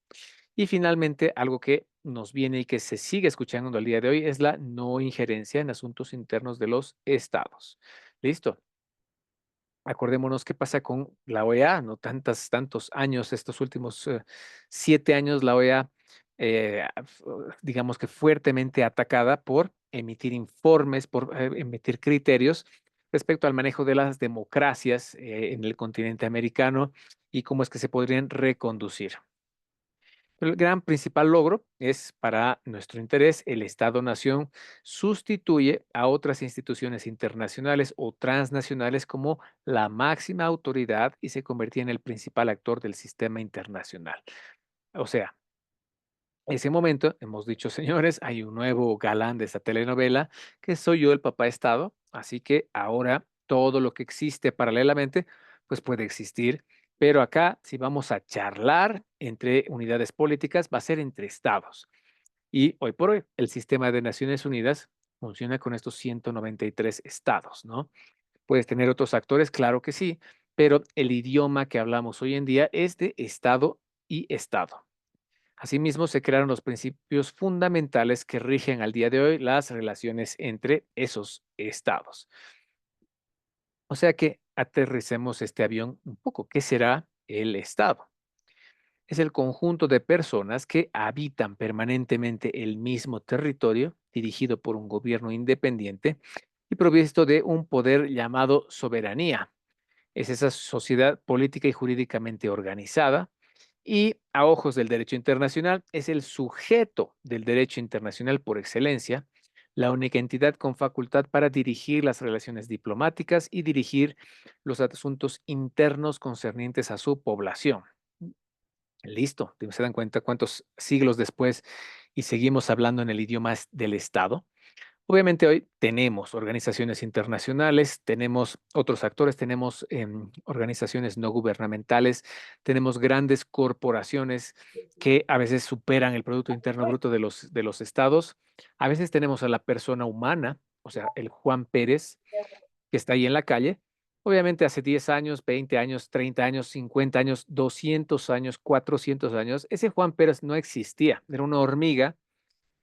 Y finalmente, algo que nos viene y que se sigue escuchando al día de hoy es la no injerencia en asuntos internos de los estados. Listo. Acordémonos qué pasa con la OEA, no tantos años, estos últimos 7 años, la OEA, digamos que fuertemente atacada por emitir informes, por emitir criterios respecto al manejo de las democracias en el continente americano y cómo es que se podrían reconducir. El gran principal logro es para nuestro interés, el Estado-Nación sustituye a otras instituciones internacionales o transnacionales como la máxima autoridad y se convertía en el principal actor del sistema internacional. O sea, ese momento, hemos dicho, señores, hay un nuevo galán de esta telenovela, que soy yo, el papá Estado, así que ahora todo lo que existe paralelamente, pues puede existir, pero acá, si vamos a charlar entre unidades políticas, va a ser entre estados. Y hoy por hoy, el sistema de Naciones Unidas funciona con estos 193 estados, ¿no? Puedes tener otros actores, claro que sí, pero el idioma que hablamos hoy en día es de estado y estado. Asimismo, se crearon los principios fundamentales que rigen al día de hoy las relaciones entre esos estados. O sea que aterricemos este avión un poco. ¿Qué será el estado? Es el conjunto de personas que habitan permanentemente el mismo territorio, dirigido por un gobierno independiente y provisto de un poder llamado soberanía. Es esa sociedad política y jurídicamente organizada y a ojos del derecho internacional es el sujeto del derecho internacional por excelencia, la única entidad con facultad para dirigir las relaciones diplomáticas y dirigir los asuntos internos concernientes a su población. Listo, ¿se dan cuenta cuántos siglos después y seguimos hablando en el idioma del Estado? Obviamente hoy tenemos organizaciones internacionales, tenemos otros actores, tenemos organizaciones no gubernamentales, tenemos grandes corporaciones que a veces superan el Producto Interno Bruto de los estados. A veces tenemos a la persona humana, o sea, el Juan Pérez, que está ahí en la calle. Obviamente hace 10 años, 20 años, 30 años, 50 años, 200 años, 400 años, ese Juan Pérez no existía. Era una hormiga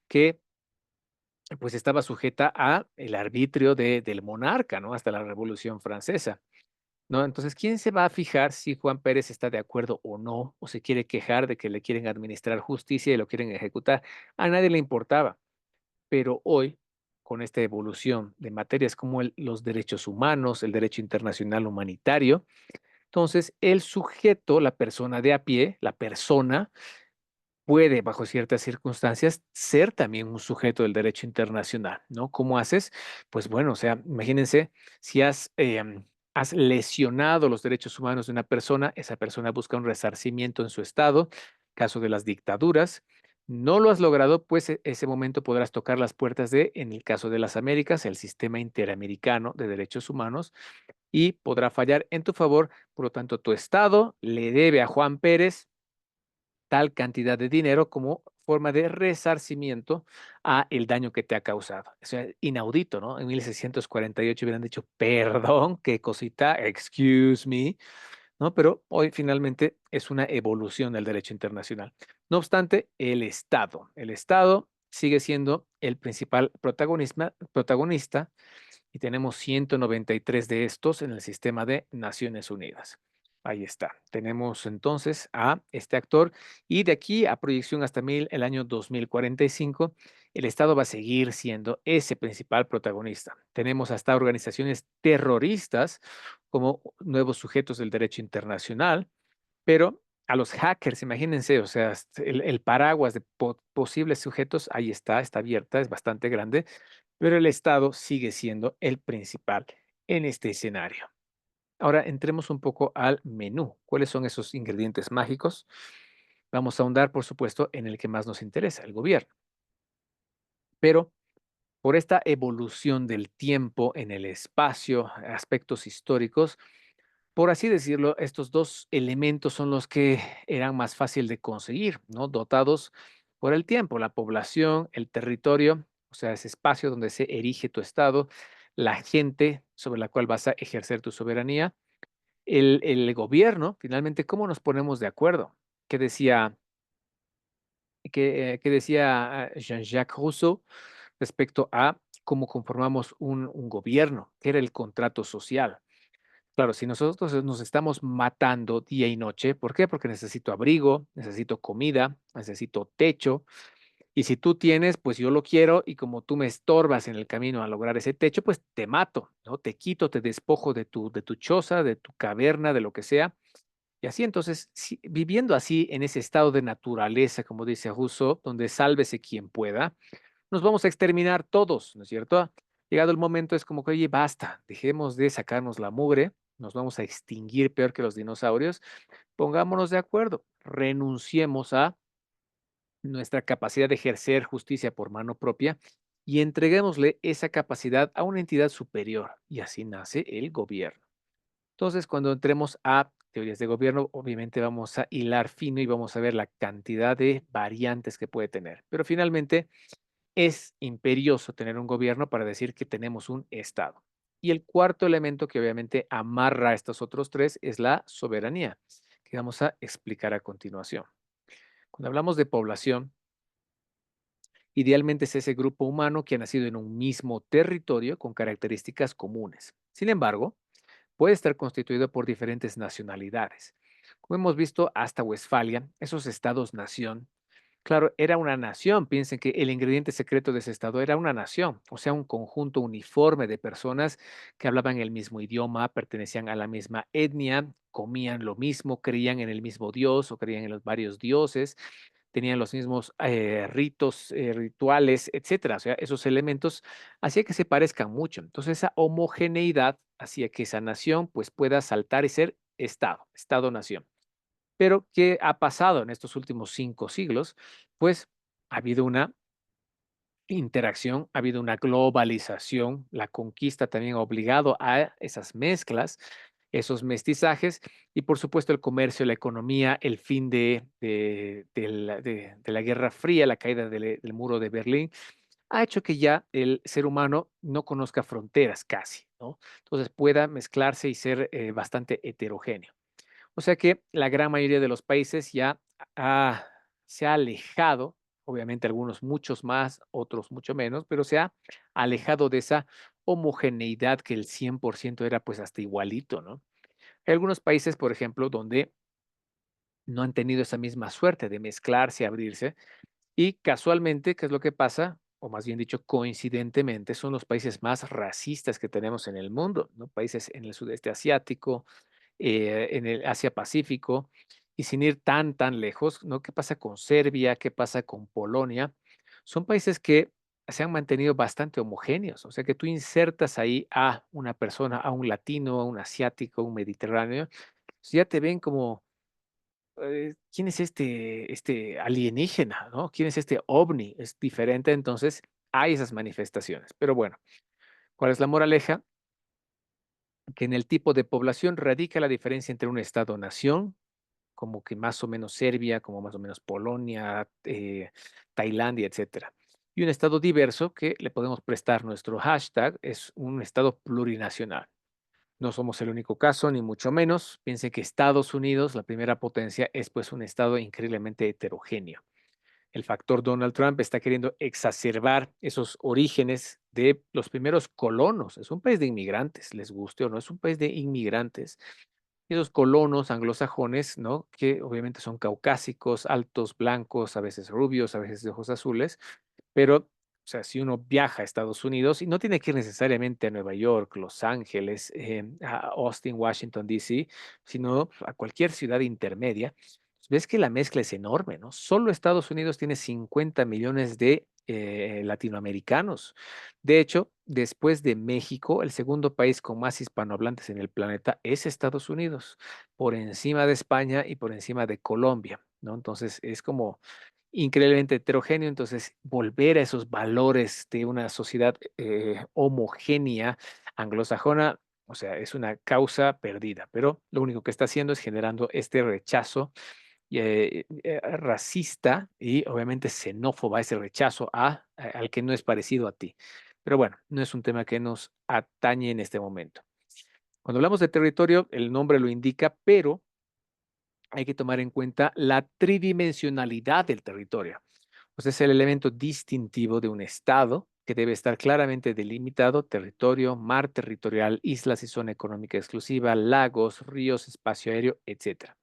que pues estaba sujeta a el arbitrio del monarca, ¿no? Hasta la Revolución Francesa, ¿no? Entonces, ¿quién se va a fijar si Juan Pérez está de acuerdo o no? O se quiere quejar de que le quieren administrar justicia y lo quieren ejecutar. A nadie le importaba. Pero hoy, con esta evolución de materias como los derechos humanos, el derecho internacional humanitario, Entonces, el sujeto, la persona de a pie, la persona, puede, bajo ciertas circunstancias, ser también un sujeto del derecho internacional, ¿no? ¿Cómo haces? Pues bueno, o sea, imagínense si has lesionado los derechos humanos de una persona, esa persona busca un resarcimiento en su estado, caso de las dictaduras. No lo has logrado, pues ese momento podrás tocar las puertas de, en el caso de las Américas, el sistema interamericano de derechos humanos y podrá fallar en tu favor. Por lo tanto, tu estado le debe a Juan Pérez tal cantidad de dinero como forma de resarcimiento a el daño que te ha causado. Eso es inaudito, ¿no? En 1648 hubieran dicho, perdón, qué cosita, excuse me, ¿no? Pero hoy finalmente es una evolución del derecho internacional. No obstante, el Estado sigue siendo el principal protagonista y tenemos 193 de estos en el sistema de Naciones Unidas. Ahí está. Tenemos entonces a este actor y de aquí a proyección hasta el año 2045, el Estado va a seguir siendo ese principal protagonista. Tenemos hasta organizaciones terroristas como nuevos sujetos del derecho internacional, pero a los hackers, imagínense, o sea, el paraguas de posibles sujetos, ahí está abierta, es bastante grande, pero el Estado sigue siendo el principal en este escenario. Ahora entremos un poco al menú. ¿Cuáles son esos ingredientes mágicos? Vamos a ahondar, por supuesto, en el que más nos interesa, el gobierno. Pero por esta evolución del tiempo en el espacio, aspectos históricos, por así decirlo, estos dos elementos son los que eran más fácil de conseguir, ¿no? Dotados por el tiempo, la población, el territorio, o sea, ese espacio donde se erige tu estado, la gente sobre la cual vas a ejercer tu soberanía, el gobierno, finalmente, ¿cómo nos ponemos de acuerdo? ¿Qué decía, qué decía Jean-Jacques Rousseau respecto a cómo conformamos un gobierno? ¿Qué era el contrato social? Claro, si nosotros nos estamos matando día y noche, ¿por qué? Porque necesito abrigo, necesito comida, necesito techo. Y si tú tienes, pues yo lo quiero y como tú me estorbas en el camino a lograr ese techo, pues te mato, ¿no? Te quito, te despojo de tu choza, de tu caverna, de lo que sea. Y así entonces, viviendo así en ese estado de naturaleza, como dice Rousseau, donde sálvese quien pueda, nos vamos a exterminar todos, ¿no es cierto? Llegado el momento es como que, oye, basta, dejemos de sacarnos la mugre, nos vamos a extinguir peor que los dinosaurios, pongámonos de acuerdo, renunciemos a nuestra capacidad de ejercer justicia por mano propia y entreguémosle esa capacidad a una entidad superior y así nace el gobierno. Entonces, cuando entremos a teorías de gobierno, obviamente vamos a hilar fino y vamos a ver la cantidad de variantes que puede tener, pero finalmente es imperioso tener un gobierno para decir que tenemos un Estado. Y el cuarto elemento que obviamente amarra a estos otros tres es la soberanía, que vamos a explicar a continuación. Cuando hablamos de población, idealmente es ese grupo humano que ha nacido en un mismo territorio con características comunes. Sin embargo, puede estar constituido por diferentes nacionalidades. Como hemos visto hasta Westfalia, esos estados-nación. Claro, era una nación. Piensen que el ingrediente secreto de ese estado era una nación, o sea, un conjunto uniforme de personas que hablaban el mismo idioma, pertenecían a la misma etnia, comían lo mismo, creían en el mismo dios o creían en los varios dioses, tenían los mismos ritos, rituales, etcétera. O sea, esos elementos hacía que se parezcan mucho. Entonces, esa homogeneidad hacía que esa nación pues pueda saltar y ser estado, estado-nación. Pero, ¿qué ha pasado en estos últimos 5 siglos? Pues, ha habido una interacción, ha habido una globalización, la conquista también ha obligado a esas mezclas, esos mestizajes y, por supuesto, el comercio, la economía, el fin de la Guerra Fría, la caída del muro de Berlín, ha hecho que ya el ser humano no conozca fronteras casi, ¿no? Entonces, pueda mezclarse y ser, bastante heterogéneo. O sea que la gran mayoría de los países ya se ha alejado, obviamente algunos muchos más, otros mucho menos, pero se ha alejado de esa homogeneidad que el 100% era pues hasta igualito, ¿no? Hay algunos países, por ejemplo, donde no han tenido esa misma suerte de mezclarse, abrirse, y casualmente, ¿qué es lo que pasa? O más bien dicho, coincidentemente, son los países más racistas que tenemos en el mundo, ¿no? Países en el sudeste asiático, en el Asia-Pacífico, y sin ir tan lejos, ¿no? ¿Qué pasa con Serbia? ¿Qué pasa con Polonia? Son países que se han mantenido bastante homogéneos, o sea que tú insertas ahí a una persona, a un latino, a un asiático, a un mediterráneo, pues ya te ven como, ¿quién es este alienígena, ¿no? ¿Quién es este ovni? Es diferente, entonces hay esas manifestaciones. Pero bueno, ¿cuál es la moraleja? Que en el tipo de población radica la diferencia entre un Estado-nación, como que más o menos Serbia, como más o menos Polonia, Tailandia, etcétera. Y un Estado diverso que le podemos prestar nuestro hashtag, es un Estado plurinacional. No somos el único caso, ni mucho menos. Piense que Estados Unidos, la primera potencia, es pues un Estado increíblemente heterogéneo. El factor Donald Trump está queriendo exacerbar esos orígenes de los primeros colonos. Es un país de inmigrantes, les guste o no, es un país de inmigrantes. Y esos colonos anglosajones, ¿no? Que obviamente son caucásicos, altos, blancos, a veces rubios, a veces de ojos azules, pero, o sea, si uno viaja a Estados Unidos, y no tiene que ir necesariamente a Nueva York, Los Ángeles, a Austin, Washington, D.C., sino a cualquier ciudad intermedia, pues ves que la mezcla es enorme, ¿no? Solo Estados Unidos tiene 50 millones de latinoamericanos. De hecho, después de México, el segundo país con más hispanohablantes en el planeta es Estados Unidos, por encima de España y por encima de Colombia, ¿no? Entonces, es como increíblemente heterogéneo, entonces volver a esos valores de una sociedad homogénea anglosajona, o sea, es una causa perdida, pero lo único que está haciendo es generando este rechazo racista y obviamente xenófoba, ese rechazo al que no es parecido a ti. Pero bueno, no es un tema que nos atañe en este momento. Cuando hablamos de territorio, el nombre lo indica, pero hay que tomar en cuenta la tridimensionalidad del territorio. Pues es el elemento distintivo de un estado que debe estar claramente delimitado: territorio, mar territorial, islas y zona económica exclusiva, lagos, ríos, espacio aéreo, etcétera.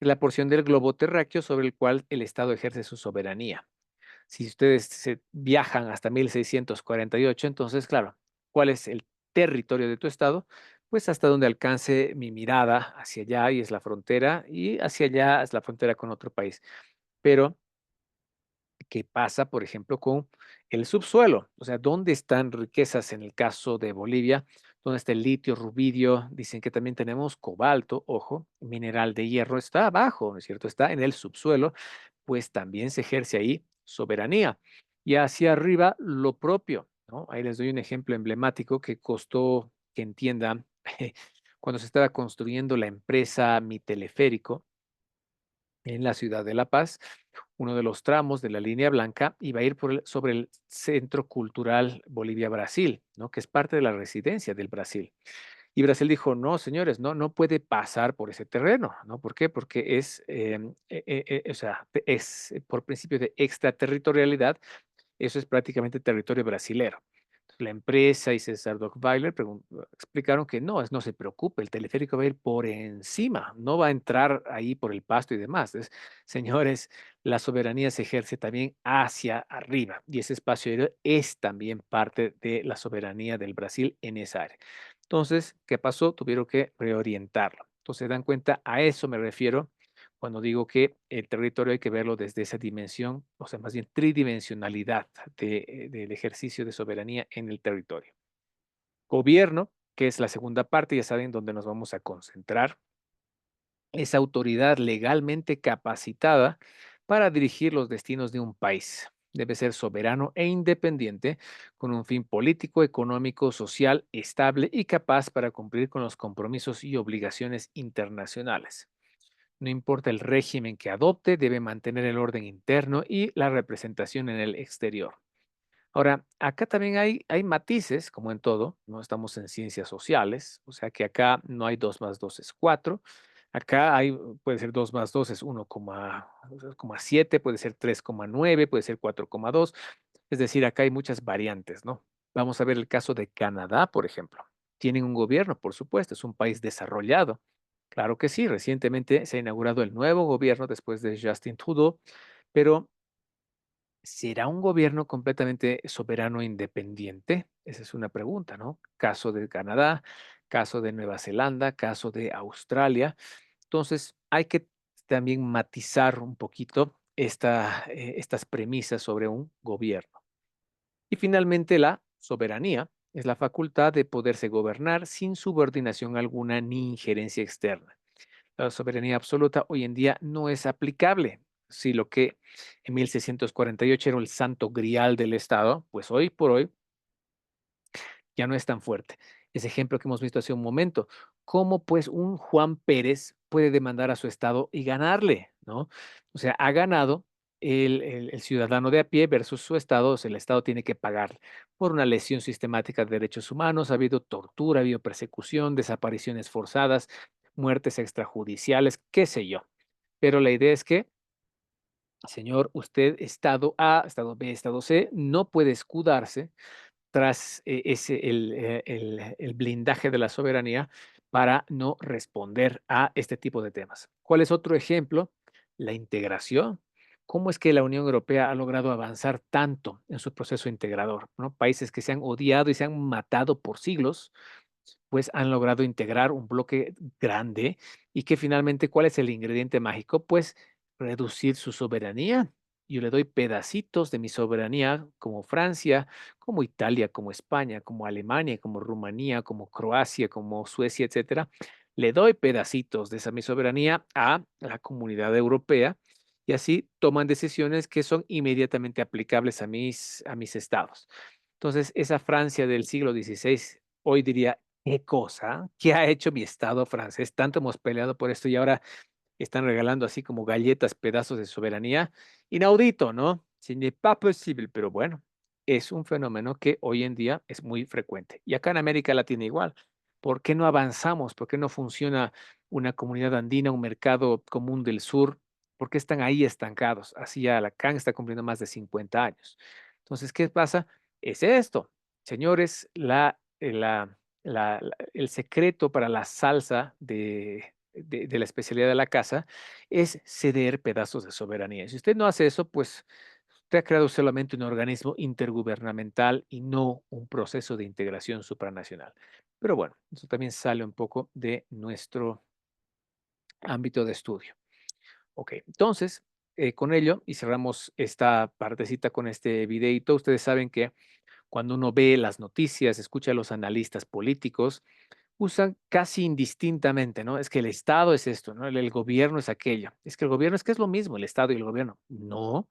Es la porción del globo terráqueo sobre el cual el estado ejerce su soberanía. Si ustedes se viajan hasta 1648, entonces, claro, ¿cuál es el territorio de tu estado? Pues hasta donde alcance mi mirada hacia allá y es la frontera, y hacia allá es la frontera con otro país. Pero ¿qué pasa, por ejemplo, con el subsuelo? O sea, ¿dónde están riquezas en el caso de Bolivia? ¿Dónde está el litio, rubidio? Dicen que también tenemos cobalto, ojo, mineral de hierro está abajo, ¿no es cierto? Está en el subsuelo, pues también se ejerce ahí soberanía. Y hacia arriba lo propio, ¿no? Ahí les doy un ejemplo emblemático que costó que entiendan cuando se estaba construyendo la empresa Mi Teleférico en la ciudad de La Paz. Uno de los tramos de la línea blanca iba a ir sobre el Centro Cultural Bolivia-Brasil, ¿no? Que es parte de la residencia del Brasil. Y Brasil dijo: no, señores, no puede pasar por ese terreno, ¿no? ¿Por qué? Porque es, o sea, es por principio de extraterritorialidad, eso es prácticamente territorio brasilero. Entonces, la empresa y César Dockweiler explicaron que no se preocupe, el teleférico va a ir por encima, no va a entrar ahí por el pasto y demás. Entonces, señores, la soberanía se ejerce también hacia arriba y ese espacio aéreo es también parte de la soberanía del Brasil en esa área. Entonces, ¿qué pasó? Tuvieron que reorientarlo. Entonces, dan cuenta, a eso me refiero cuando digo que el territorio hay que verlo desde esa dimensión, o sea, más bien tridimensionalidad del ejercicio de soberanía en el territorio. Gobierno, que es la segunda parte, ya saben dónde nos vamos a concentrar, es autoridad legalmente capacitada para dirigir los destinos de un país. Debe ser soberano e independiente, con un fin político, económico, social, estable y capaz para cumplir con los compromisos y obligaciones internacionales. No importa el régimen que adopte, debe mantener el orden interno y la representación en el exterior. Ahora, acá también hay matices, como en todo, no estamos en ciencias sociales, o sea que acá no hay 2 más 2 es 4. Acá puede ser 2 más 2 es 1,7, puede ser 3,9, puede ser 4,2. Es decir, acá hay muchas variantes, ¿no? Vamos a ver el caso de Canadá, por ejemplo. Tienen un gobierno, por supuesto, es un país desarrollado. Claro que sí, recientemente se ha inaugurado el nuevo gobierno después de Justin Trudeau, pero ¿Será un gobierno completamente soberano e independiente? Esa es una pregunta, ¿no? Caso de Canadá, caso de Nueva Zelanda, caso de Australia. Entonces, hay que también matizar un poquito estas premisas sobre un gobierno. Y finalmente, la soberanía es la facultad de poderse gobernar sin subordinación alguna ni injerencia externa. La soberanía absoluta hoy en día no es aplicable. Si lo que en 1648 era el santo grial del Estado, pues hoy por hoy ya no es tan fuerte. Ese ejemplo que hemos visto hace un momento, cómo pues un Juan Pérez puede demandar a su Estado y ganarle, ¿no? O sea, ha ganado el ciudadano de a pie versus su Estado, o sea, el Estado tiene que pagar por una lesión sistemática de derechos humanos, ha habido tortura, ha habido persecución, desapariciones forzadas, muertes extrajudiciales, qué sé yo. Pero la idea es que, señor, usted, Estado A, Estado B, Estado C, no puede escudarse tras el blindaje de la soberanía para no responder a este tipo de temas. ¿Cuál es otro ejemplo? La integración. ¿Cómo es que la Unión Europea ha logrado avanzar tanto en su proceso integrador? ¿No? Países que se han odiado y se han matado por siglos, pues han logrado integrar un bloque grande y que finalmente, ¿cuál es el ingrediente mágico? Pues reducir su soberanía. Yo le doy pedacitos de mi soberanía como Francia, como Italia, como España, como Alemania, como Rumanía, como Croacia, como Suecia, etcétera. Le doy pedacitos de esa mi soberanía a la comunidad europea y así toman decisiones que son inmediatamente aplicables a mis estados. Entonces, esa Francia del siglo XVI, hoy diría, ¿qué cosa? ¿Qué ha hecho mi estado francés? Tanto hemos peleado por esto y ahora están regalando así como galletas, pedazos de soberanía. Inaudito, ¿no? Ce n'est pas possible, pero bueno, es un fenómeno que hoy en día es muy frecuente. Y acá en América Latina igual. ¿Por qué no avanzamos? ¿Por qué no funciona una comunidad andina, un mercado común del sur? ¿Por qué están ahí estancados? Así ya la CAN está cumpliendo más de 50 años. Entonces, ¿qué pasa? Es esto. Señores, el secreto para la salsa de la especialidad de la casa es ceder pedazos de soberanía. Si usted no hace eso, pues usted ha creado solamente un organismo intergubernamental y no un proceso de integración supranacional. Pero bueno, eso también sale un poco de nuestro ámbito de estudio. Ok, entonces, con ello, y cerramos esta partecita con este videito, ustedes saben que cuando uno ve las noticias, escucha a los analistas políticos, usan casi indistintamente, ¿no? Es que el Estado es esto, ¿no? El gobierno es aquello. Es que el gobierno es que es lo mismo, el Estado y el gobierno. No.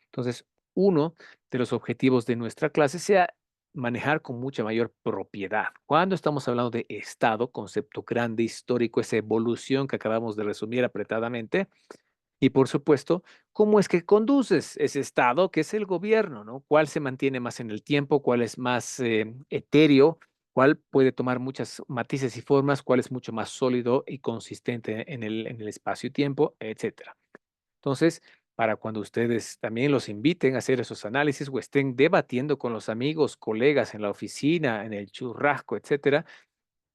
Entonces, uno de los objetivos de nuestra clase sea manejar con mucha mayor propiedad. Cuando estamos hablando de Estado, concepto grande, histórico, esa evolución que acabamos de resumir apretadamente, y por supuesto, ¿cómo es que conduces ese estado que es el gobierno, ¿no? ¿Cuál se mantiene más en el tiempo? ¿Cuál es más etéreo? ¿Cuál puede tomar muchas matices y formas? ¿Cuál es mucho más sólido y consistente en el espacio y tiempo? Etcétera. Entonces, para cuando ustedes también los inviten a hacer esos análisis o estén debatiendo con los amigos, colegas en la oficina, en el churrasco, etcétera,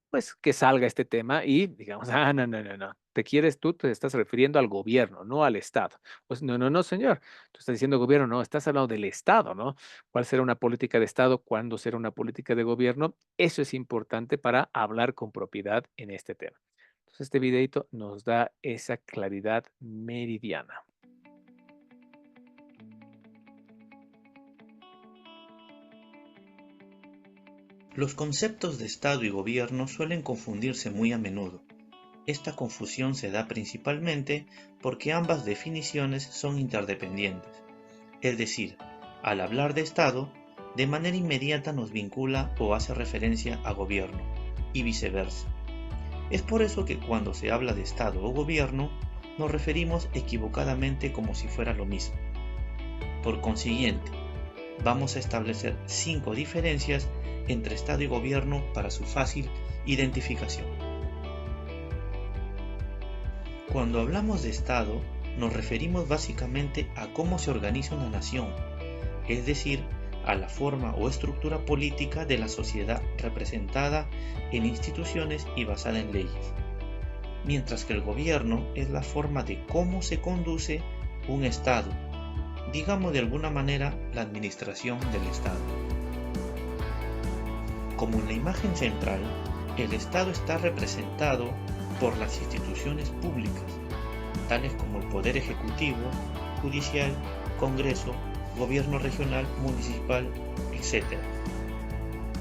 pues que salga este tema y digamos, no, no, no, no, tú te estás refiriendo al gobierno, no al Estado. Pues no, no, no, señor, tú estás diciendo gobierno, no, estás hablando del Estado, ¿no? ¿Cuál será una política de Estado? ¿Cuándo será una política de gobierno? Eso es importante para hablar con propiedad en este tema. Entonces, este videito nos da esa claridad meridiana.
Los conceptos de Estado y gobierno suelen confundirse muy a menudo. Esta confusión se da principalmente porque ambas definiciones son interdependientes. Es decir, al hablar de Estado, de manera inmediata nos vincula o hace referencia a gobierno, y viceversa. Es por eso que cuando se habla de Estado o gobierno, nos referimos equivocadamente como si fuera lo mismo. Por consiguiente, vamos a establecer 5 diferencias entre Estado y gobierno para su fácil identificación. Cuando hablamos de Estado, nos referimos básicamente a cómo se organiza una nación, es decir, a la forma o estructura política de la sociedad representada en instituciones y basada en leyes, mientras que el gobierno es la forma de cómo se conduce un Estado, digamos de alguna manera la administración del Estado. Como en la imagen central, el Estado está representado por las instituciones públicas, tales como el Poder Ejecutivo, Judicial, Congreso, Gobierno regional, municipal, etc.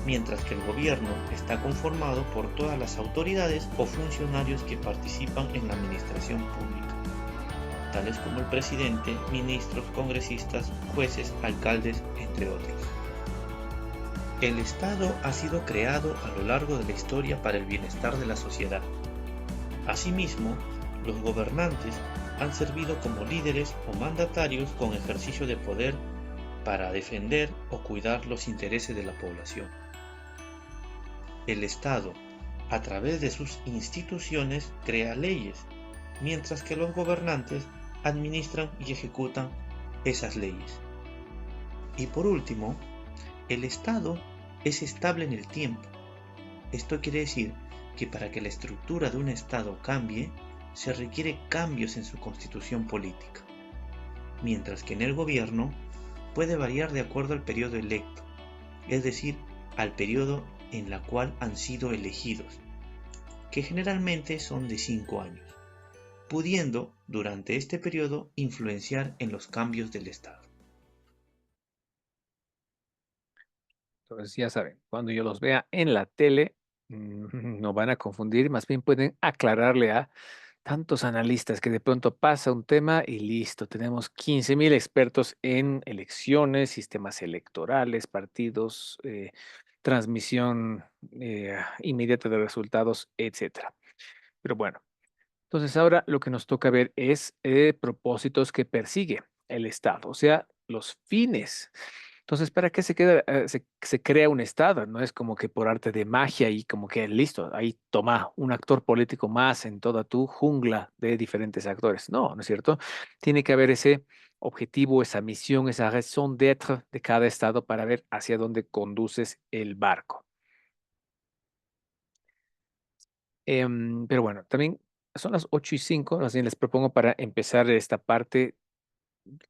Mientras que el gobierno está conformado por todas las autoridades o funcionarios que participan en la administración pública, tales como el presidente, ministros, congresistas, jueces, alcaldes, entre otros. El Estado ha sido creado a lo largo de la historia para el bienestar de la sociedad. Asimismo, los gobernantes han servido como líderes o mandatarios con ejercicio de poder para defender o cuidar los intereses de la población. El Estado, a través de sus instituciones, crea leyes, mientras que los gobernantes administran y ejecutan esas leyes. Y por último, el Estado es estable en el tiempo. Esto quiere decir que para que la estructura de un Estado cambie, se requiere cambios en su constitución política, mientras que en el gobierno puede variar de acuerdo al periodo electo, es decir, al periodo en la cual han sido elegidos, que generalmente son de 5 años, pudiendo durante este periodo influenciar en los cambios del Estado.
Entonces, ya saben, cuando yo los vea en la tele, no van a confundir, más bien pueden aclararle a tantos analistas que de pronto pasa un tema y listo, tenemos 15.000 expertos en elecciones, sistemas electorales, partidos, transmisión inmediata de resultados, etcétera. Pero bueno, entonces ahora lo que nos toca ver es propósitos que persigue el Estado, o sea, los fines. Entonces, ¿para qué se crea un Estado? No es como que por arte de magia y como que listo, ahí toma un actor político más en toda tu jungla de diferentes actores. No, ¿no es cierto? Tiene que haber ese objetivo, esa misión, esa raison d'être de cada Estado para ver hacia dónde conduces el barco. Pero bueno, también son las 8:05, así les propongo para empezar esta parte,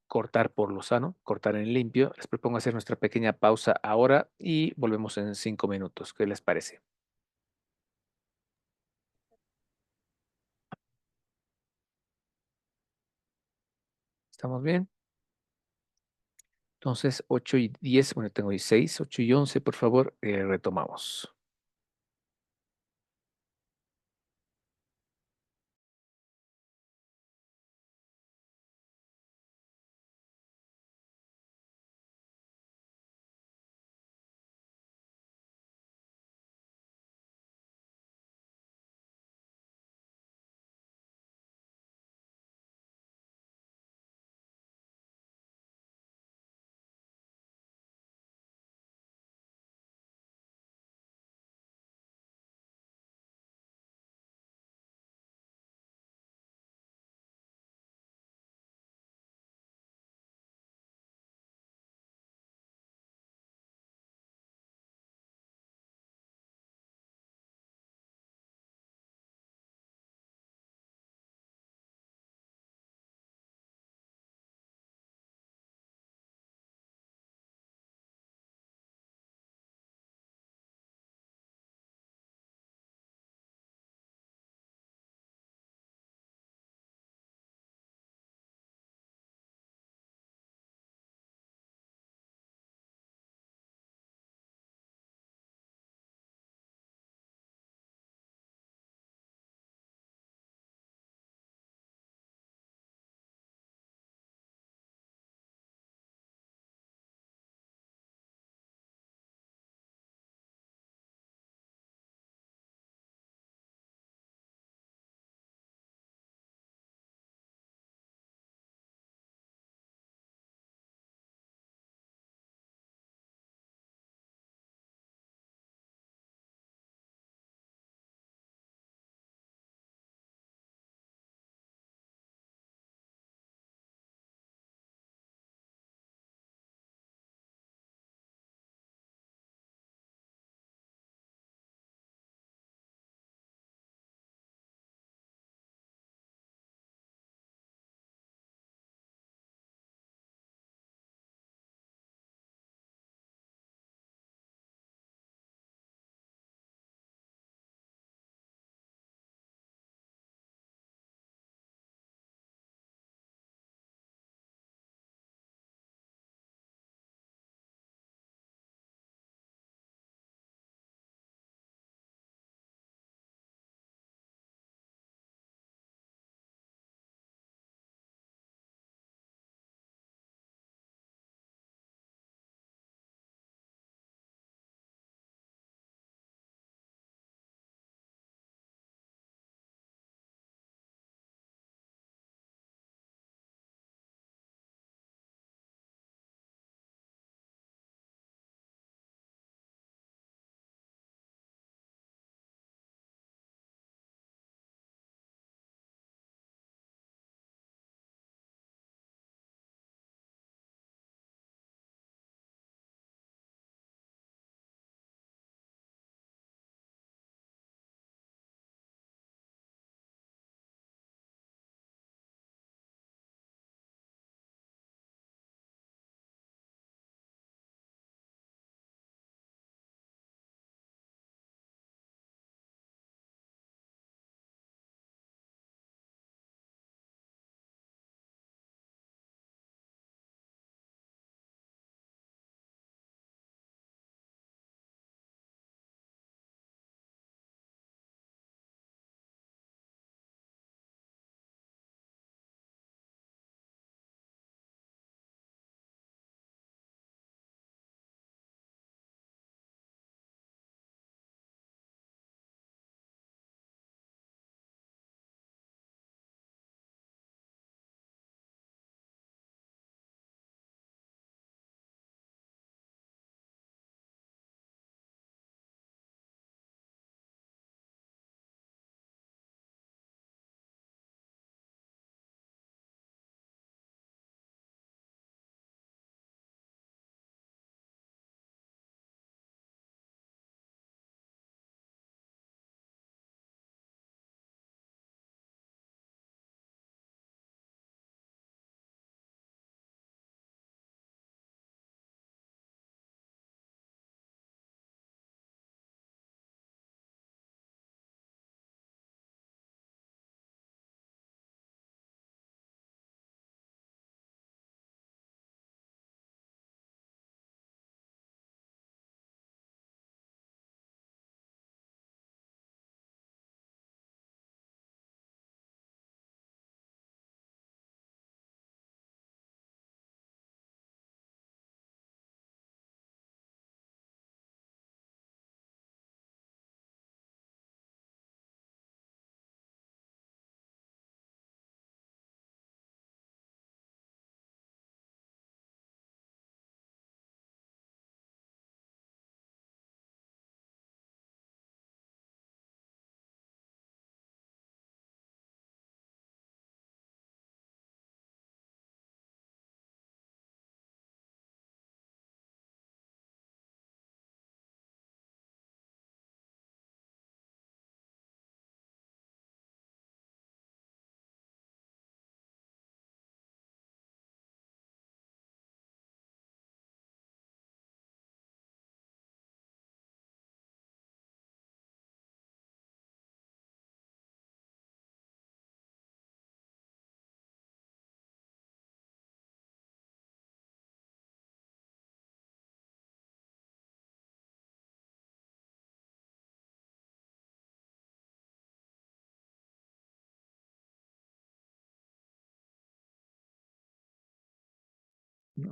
cortar por lo sano, cortar en limpio. Les propongo hacer nuestra pequeña pausa ahora y volvemos en 5 minutos. ¿Qué les parece? ¿Estamos bien? Entonces, 8:10, bueno, tengo 6, 8:11, por favor, retomamos.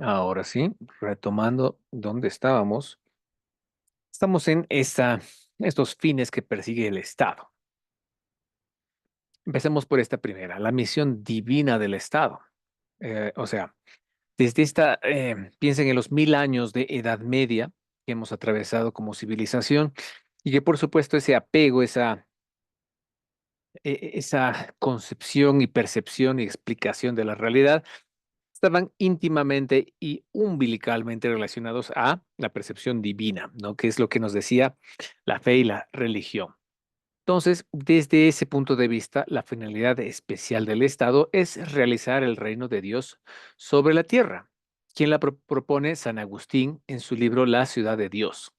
Ahora sí, retomando dónde estábamos, estamos en estos fines que persigue el Estado. Empecemos por esta primera, la misión divina del Estado. O sea, desde piensen en los 1000 años de Edad Media que hemos atravesado como civilización y que por supuesto ese apego, esa concepción y percepción y explicación de la realidad estaban íntimamente y umbilicalmente relacionados a la percepción divina, ¿no? Que es lo que nos decía la fe y la religión. Entonces, desde ese punto de vista, la finalidad especial del Estado es realizar el reino de Dios sobre la tierra, quien la propone San Agustín en su libro La ciudad de Dios.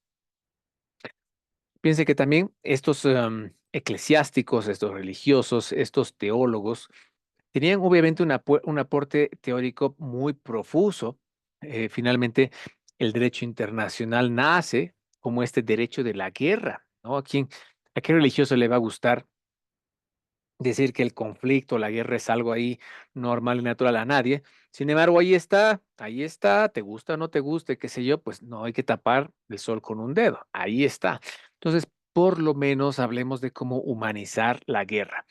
Piense que también estos eclesiásticos, estos religiosos, estos teólogos, tenían obviamente un aporte teórico muy profuso. Finalmente, el derecho internacional nace como este derecho de la guerra, ¿no? ¿A qué religioso le va a gustar decir que el conflicto, la guerra es algo ahí normal y natural a nadie? Sin embargo, ahí está, te gusta o no te guste, qué sé yo, pues no hay que tapar el sol con un dedo, ahí está. Entonces, por lo menos hablemos de cómo humanizar la guerra.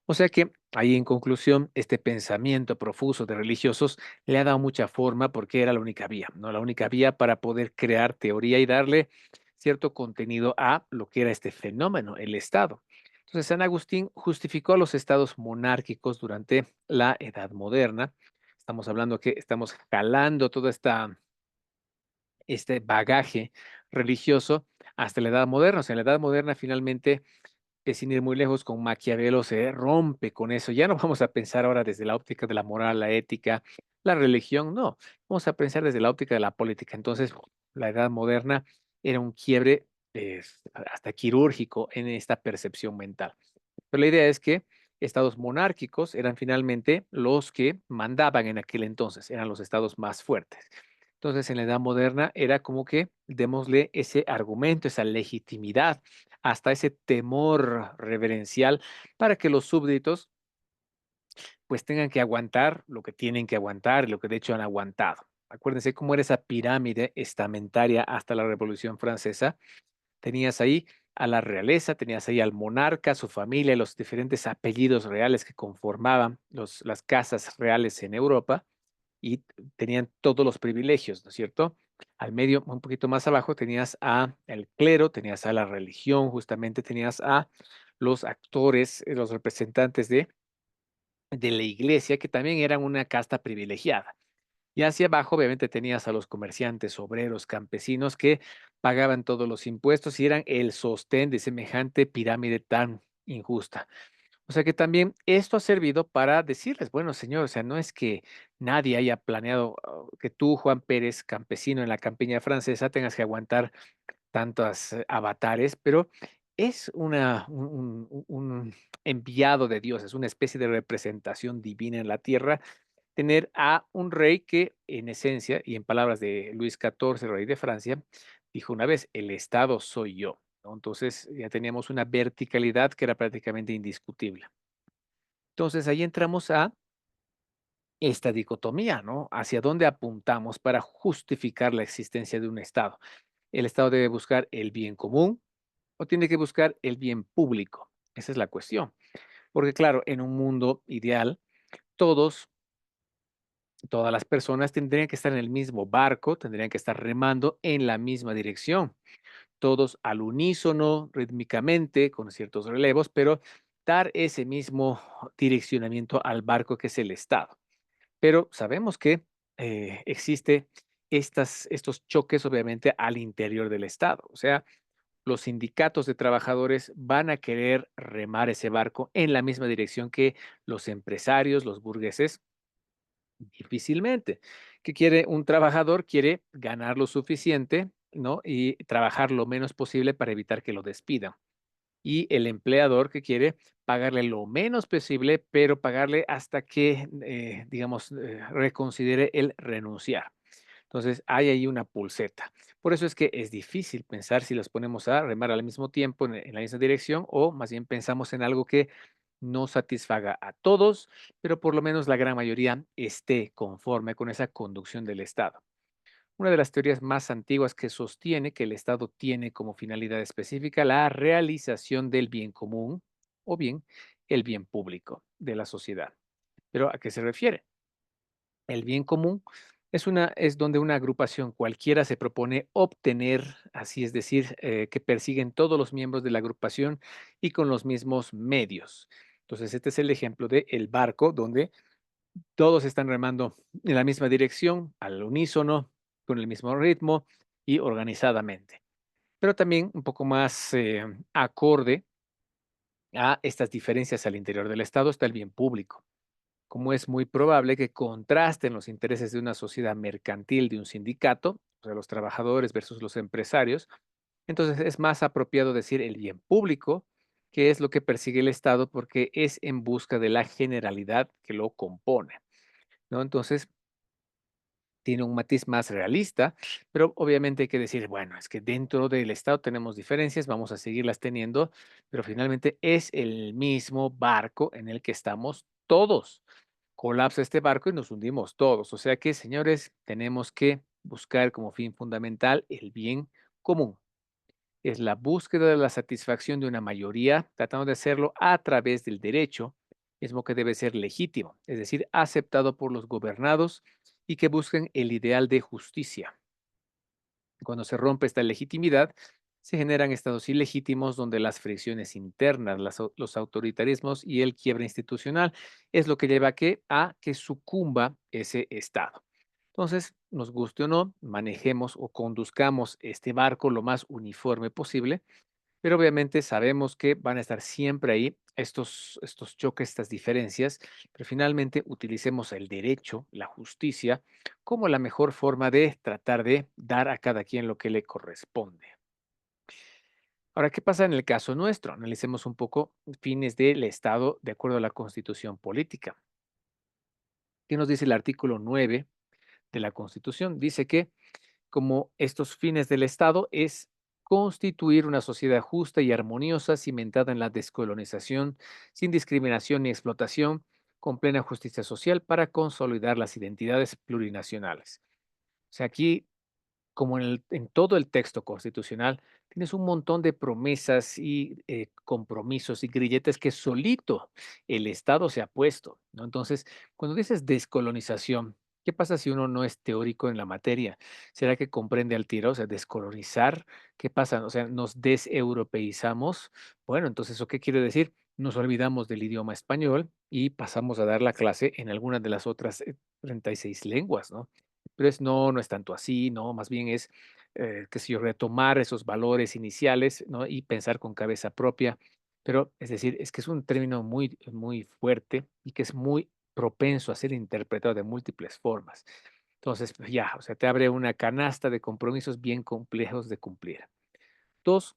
O sea que ahí en conclusión, este pensamiento profuso de religiosos le ha dado mucha forma porque era la única vía, ¿no? La única vía para poder crear teoría y darle cierto contenido a lo que era este fenómeno, el Estado. Entonces, San Agustín justificó a los estados monárquicos durante la Edad Moderna. Estamos hablando que estamos jalando todo este bagaje religioso hasta la Edad Moderna. O sea, en la Edad Moderna finalmente sin ir muy lejos, con Maquiavelo se rompe con eso. Ya no vamos a pensar ahora desde la óptica de la moral, la ética, la religión, no. Vamos a pensar desde la óptica de la política. Entonces, la Edad Moderna era un quiebre hasta quirúrgico en esta percepción mental. Pero la idea es que estados monárquicos eran finalmente los que mandaban en aquel entonces, eran los estados más fuertes. Entonces, en la Edad Moderna era como que démosle ese argumento, esa legitimidad, hasta ese temor reverencial para que los súbditos pues tengan que aguantar lo que tienen que aguantar y lo que de hecho han aguantado. Acuérdense cómo era esa pirámide estamentaria hasta la Revolución Francesa. Tenías ahí a la realeza, tenías ahí al monarca, su familia, los diferentes apellidos reales que conformaban las casas reales en Europa y tenían todos los privilegios, ¿no es cierto? Al medio, un poquito más abajo, tenías a el clero, tenías a la religión, justamente tenías a los actores, los representantes de la iglesia, que también eran una casta privilegiada. Y hacia abajo, obviamente, tenías a los comerciantes, obreros, campesinos que pagaban todos los impuestos y eran el sostén de semejante pirámide tan injusta. O sea que también esto ha servido para decirles, bueno, señor, o sea, no es que nadie haya planeado que tú, Juan Pérez, campesino en la campiña francesa, tengas que aguantar tantos avatares, pero es un enviado de Dios, es una especie de representación divina en la tierra tener a un rey que, en esencia, y en palabras de Luis XIV, rey de Francia, dijo una vez, el Estado soy yo, ¿no? Entonces ya teníamos una verticalidad que era prácticamente indiscutible. Entonces ahí entramos a esta dicotomía, ¿no? ¿Hacia dónde apuntamos para justificar la existencia de un Estado? ¿El Estado debe buscar el bien común o tiene que buscar el bien público? Esa es la cuestión. Porque claro, en un mundo ideal, todos todas las personas tendrían que estar en el mismo barco, tendrían que estar remando en la misma dirección, todos al unísono, rítmicamente, con ciertos relevos, pero dar ese mismo direccionamiento al barco que es el Estado. Pero sabemos que existe estos choques, obviamente, al interior del Estado. O sea, los sindicatos de trabajadores van a querer remar ese barco en la misma dirección que los empresarios, los burgueses. Difícilmente. ¿Qué quiere un trabajador? Quiere ganar lo suficiente, ¿no? Y trabajar lo menos posible para evitar que lo despidan. Y el empleador que quiere pagarle lo menos posible, pero pagarle hasta que, digamos, reconsidere el renunciar. Entonces, hay ahí una pulseta. Por eso es que es difícil pensar si los ponemos a remar al mismo tiempo en la misma dirección o más bien pensamos en algo que no satisfaga a todos, pero por lo menos la gran mayoría esté conforme con esa conducción del Estado. Una de las teorías más antiguas que sostiene que el Estado tiene como finalidad específica la realización del bien común o bien el bien público de la sociedad. ¿Pero a qué se refiere? El bien común es donde una agrupación cualquiera se propone obtener, así es decir, que persiguen todos los miembros de la agrupación y con los mismos medios. Entonces, este es el ejemplo de el barco, donde todos están remando en la misma dirección, al unísono, con el mismo ritmo y organizadamente. Pero también un poco más acorde a estas diferencias al interior del Estado está el bien público, como es muy probable que contrasten los intereses de una sociedad mercantil, de un sindicato, o sea, los trabajadores versus los empresarios. Entonces es más apropiado decir el bien público, que es lo que persigue el Estado porque es en busca de la generalidad que lo compone, ¿no? Entonces tiene un matiz más realista, pero obviamente hay que decir, bueno, es que dentro del Estado tenemos diferencias, vamos a seguirlas teniendo, pero finalmente es el mismo barco en el que estamos todos. Colapsa este barco y nos hundimos todos. O sea que, señores, tenemos que buscar como fin fundamental el bien común. Es la búsqueda de la satisfacción de una mayoría, tratando de hacerlo a través del derecho, mismo que debe ser legítimo, es decir, aceptado por los gobernados y que busquen el ideal de justicia. Cuando se rompe esta legitimidad, se generan estados ilegítimos donde las fricciones internas, los autoritarismos y el quiebre institucional es lo que lleva a que sucumba ese estado. Entonces, nos guste o no, manejemos o conduzcamos este barco lo más uniforme posible, pero obviamente sabemos que van a estar siempre ahí estos choques, estas diferencias, pero finalmente utilicemos el derecho, la justicia, como la mejor forma de tratar de dar a cada quien lo que le corresponde. Ahora, ¿qué pasa en el caso nuestro? Analicemos un poco fines del Estado de acuerdo a la Constitución política. ¿Qué nos dice el artículo 9 de la Constitución? Dice que como estos fines del Estado es constituir una sociedad justa y armoniosa, cimentada en la descolonización, sin discriminación ni explotación, con plena justicia social para consolidar las identidades plurinacionales. O sea, aquí como en todo el texto constitucional, tienes un montón de promesas y compromisos y grilletes que solito el Estado se ha puesto, ¿no? Entonces, cuando dices descolonización, ¿qué pasa si uno no es teórico en la materia? ¿Será que comprende al tiro? O sea, descolonizar, ¿qué pasa? O sea, nos deseuropeizamos. Bueno, entonces, ¿eso qué quiere decir? Nos olvidamos del idioma español y pasamos a dar la clase en alguna de las otras 36 lenguas, ¿no? Pero no, no es tanto así, no, más bien es, qué sé yo, retomar esos valores iniciales, ¿no? Y pensar con cabeza propia. Pero, es decir, es que es un término muy, muy fuerte y que es muy propenso a ser interpretado de múltiples formas. Entonces, pues ya, o sea, te abre una canasta de compromisos bien complejos de cumplir. Dos,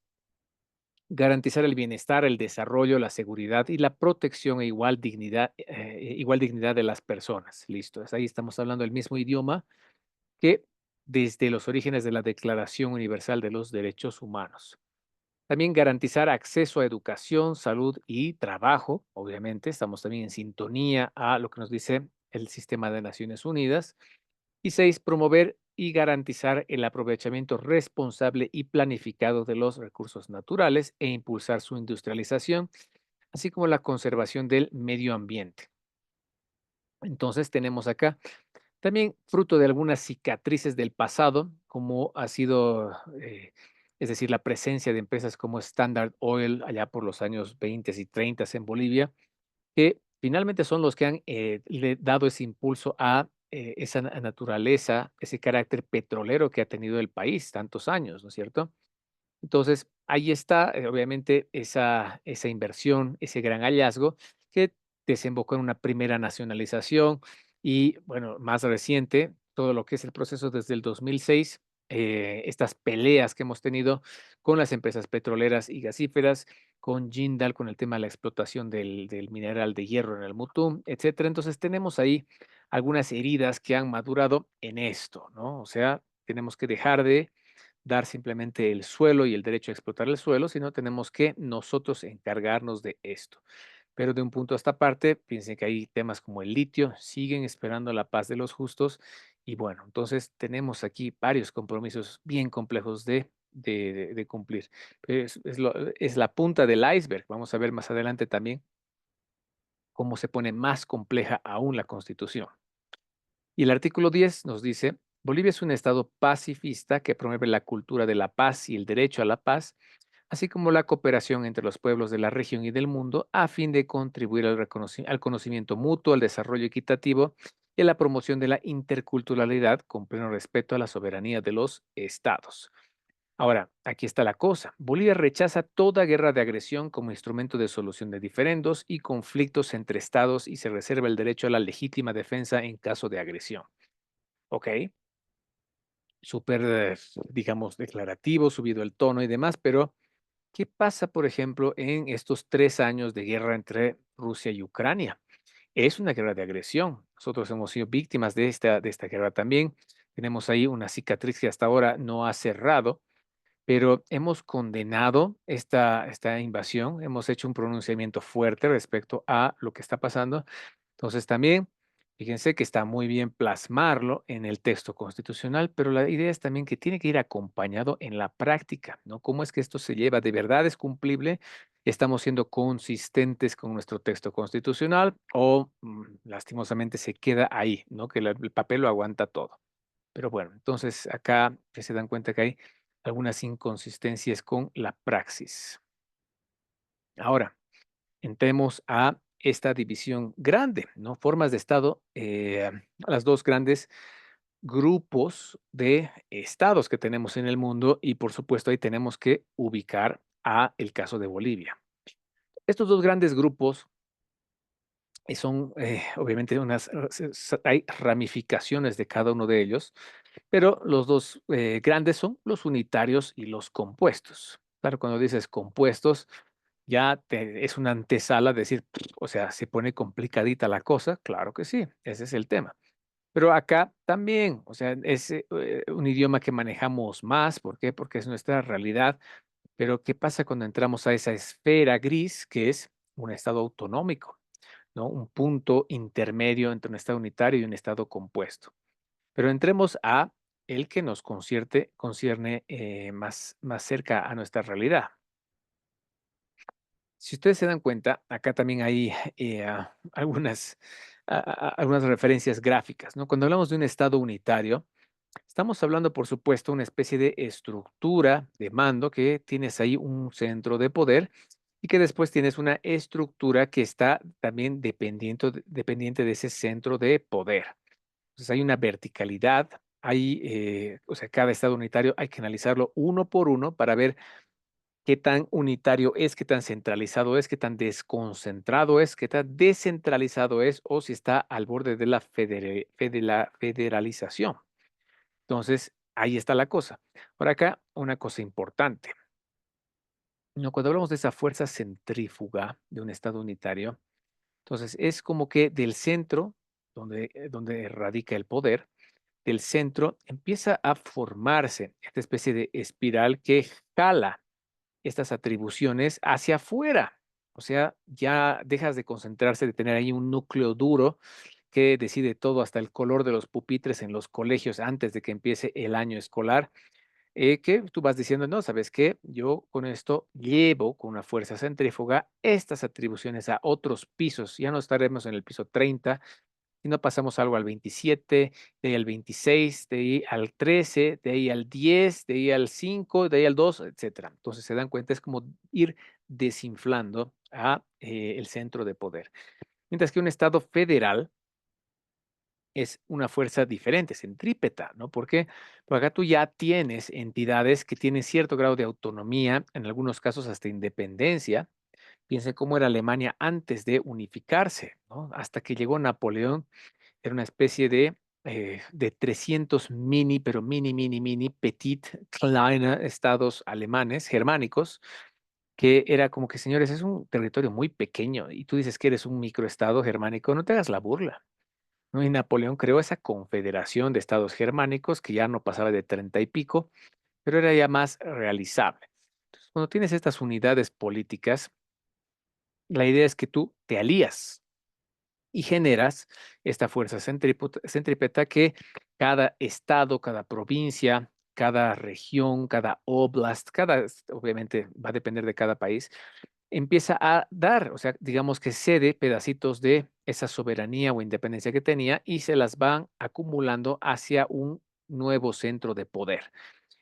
garantizar el bienestar, el desarrollo, la seguridad y la protección e igual dignidad de las personas. Listo, ahí estamos hablando el mismo idioma que desde los orígenes de la Declaración Universal de los Derechos Humanos. También garantizar acceso a educación, salud y trabajo. Obviamente, estamos también en sintonía a lo que nos dice el sistema de Naciones Unidas. Y seis, promover y garantizar el aprovechamiento responsable y planificado de los recursos naturales e impulsar su industrialización, así como la conservación del medio ambiente. Entonces, tenemos acá también fruto de algunas cicatrices del pasado, como ha sido, es decir, la presencia de empresas como Standard Oil allá por los años 20 y 30 en Bolivia, que finalmente son los que han le dado ese impulso a esa naturaleza, ese carácter petrolero que ha tenido el país tantos años, ¿no es cierto? Entonces, ahí está, obviamente, esa inversión, ese gran hallazgo que desembocó en una primera nacionalización y, bueno, más reciente, todo lo que es el proceso desde el 2006, estas peleas que hemos tenido con las empresas petroleras y gasíferas, con Jindal, con el tema de la explotación del mineral de hierro en el Mutum, etcétera. Entonces, tenemos ahí algunas heridas que han madurado en esto, ¿no? O sea, tenemos que dejar de dar simplemente el suelo y el derecho a explotar el suelo, sino tenemos que nosotros encargarnos de esto. Pero de un punto a esta parte, piensen que hay temas como el litio, siguen esperando la paz de los justos. Y bueno, entonces tenemos aquí varios compromisos bien complejos de cumplir. Pero es la punta del iceberg. Vamos a ver más adelante también cómo se pone más compleja aún la Constitución. Y el artículo 10 nos dice, Bolivia es un estado pacifista que promueve la cultura de la paz y el derecho a la paz, así como la cooperación entre los pueblos de la región y del mundo, a fin de contribuir al conocimiento mutuo, al desarrollo equitativo y a la promoción de la interculturalidad con pleno respeto a la soberanía de los estados. Ahora, aquí está la cosa. Bolivia rechaza toda guerra de agresión como instrumento de solución de diferendos y conflictos entre estados y se reserva el derecho a la legítima defensa en caso de agresión. ¿Ok? Súper, digamos, declarativo, subido el tono y demás, pero ¿qué pasa, por ejemplo, en estos 3 años de guerra entre Rusia y Ucrania? Es una guerra de agresión. Nosotros hemos sido víctimas de esta guerra también. Tenemos ahí una cicatriz que hasta ahora no ha cerrado, pero hemos condenado esta invasión, hemos hecho un pronunciamiento fuerte respecto a lo que está pasando. Entonces también, fíjense que está muy bien plasmarlo en el texto constitucional, pero la idea es también que tiene que ir acompañado en la práctica, ¿no? ¿Cómo es que esto se lleva? ¿De verdad es cumplible? ¿Estamos siendo consistentes con nuestro texto constitucional o lastimosamente se queda ahí, ¿no? Que el papel lo aguanta todo. Pero bueno, entonces acá ya se dan cuenta que hay algunas inconsistencias con la praxis. Ahora, entremos a esta división grande, ¿no? Formas de Estado, las dos grandes grupos de estados que tenemos en el mundo y por supuesto ahí tenemos que ubicar a el caso de Bolivia. Estos dos grandes grupos son obviamente hay ramificaciones de cada uno de ellos, pero los dos grandes son los unitarios y los compuestos. Claro, cuando dices compuestos, ya es una antesala decir, o sea, se pone complicadita la cosa. Claro que sí, ese es el tema. Pero acá también, o sea, es un idioma que manejamos más. ¿Por qué? Porque es nuestra realidad. Pero ¿qué pasa cuando entramos a esa esfera gris que es un estado autonómico, ¿no? Un punto intermedio entre un estado unitario y un estado compuesto. Pero entremos a el que nos concierne más cerca a nuestra realidad. Si ustedes se dan cuenta, acá también hay algunas referencias gráficas, ¿no? Cuando hablamos de un estado unitario, estamos hablando, por supuesto, una especie de estructura de mando que tienes ahí un centro de poder y que después tienes una estructura que está también dependiente de ese centro de poder. Entonces hay una verticalidad, o sea, cada estado unitario hay que analizarlo uno por uno para ver qué tan unitario es, qué tan centralizado es, qué tan desconcentrado es, qué tan descentralizado es o si está al borde de la federalización. Entonces, ahí está la cosa. Por acá, una cosa importante. ¿No? Cuando hablamos de esa fuerza centrífuga de un estado unitario, entonces es como que del centro, donde radica el poder, del centro empieza a formarse esta especie de espiral que jala estas atribuciones hacia afuera. O sea, ya dejas de concentrarse, de tener ahí un núcleo duro que decide todo, hasta el color de los pupitres en los colegios antes de que empiece el año escolar, que tú vas diciendo, no, ¿sabes qué? Yo con esto llevo con una fuerza centrífuga estas atribuciones a otros pisos. Ya no estaremos en el piso 30, y no pasamos algo al 27, de ahí al 26, de ahí al 13, de ahí al 10, de ahí al 5, de ahí al 2, etcétera. Entonces se dan cuenta, es como ir desinflando a el centro de poder. Mientras que un estado federal es una fuerza diferente, centrípeta, ¿no? Porque por acá tú ya tienes entidades que tienen cierto grado de autonomía, en algunos casos hasta independencia. Piensen cómo era Alemania antes de unificarse, ¿no? Hasta que llegó Napoleón, era una especie de 300 mini, pero mini, mini, mini, petit, kleine estados alemanes, germánicos, que era como que, señores, es un territorio muy pequeño y tú dices que eres un microestado germánico, no te hagas la burla, ¿no? Y Napoleón creó esa confederación de estados germánicos que ya no pasaba de 30 y pico, pero era ya más realizable. Entonces, cuando tienes estas unidades políticas, la idea es que tú te alías y generas esta fuerza centrípeta que cada estado, cada provincia, cada región, cada oblast, obviamente va a depender de cada país, empieza a dar, o sea, digamos que cede pedacitos de esa soberanía o independencia que tenía y se las van acumulando hacia un nuevo centro de poder.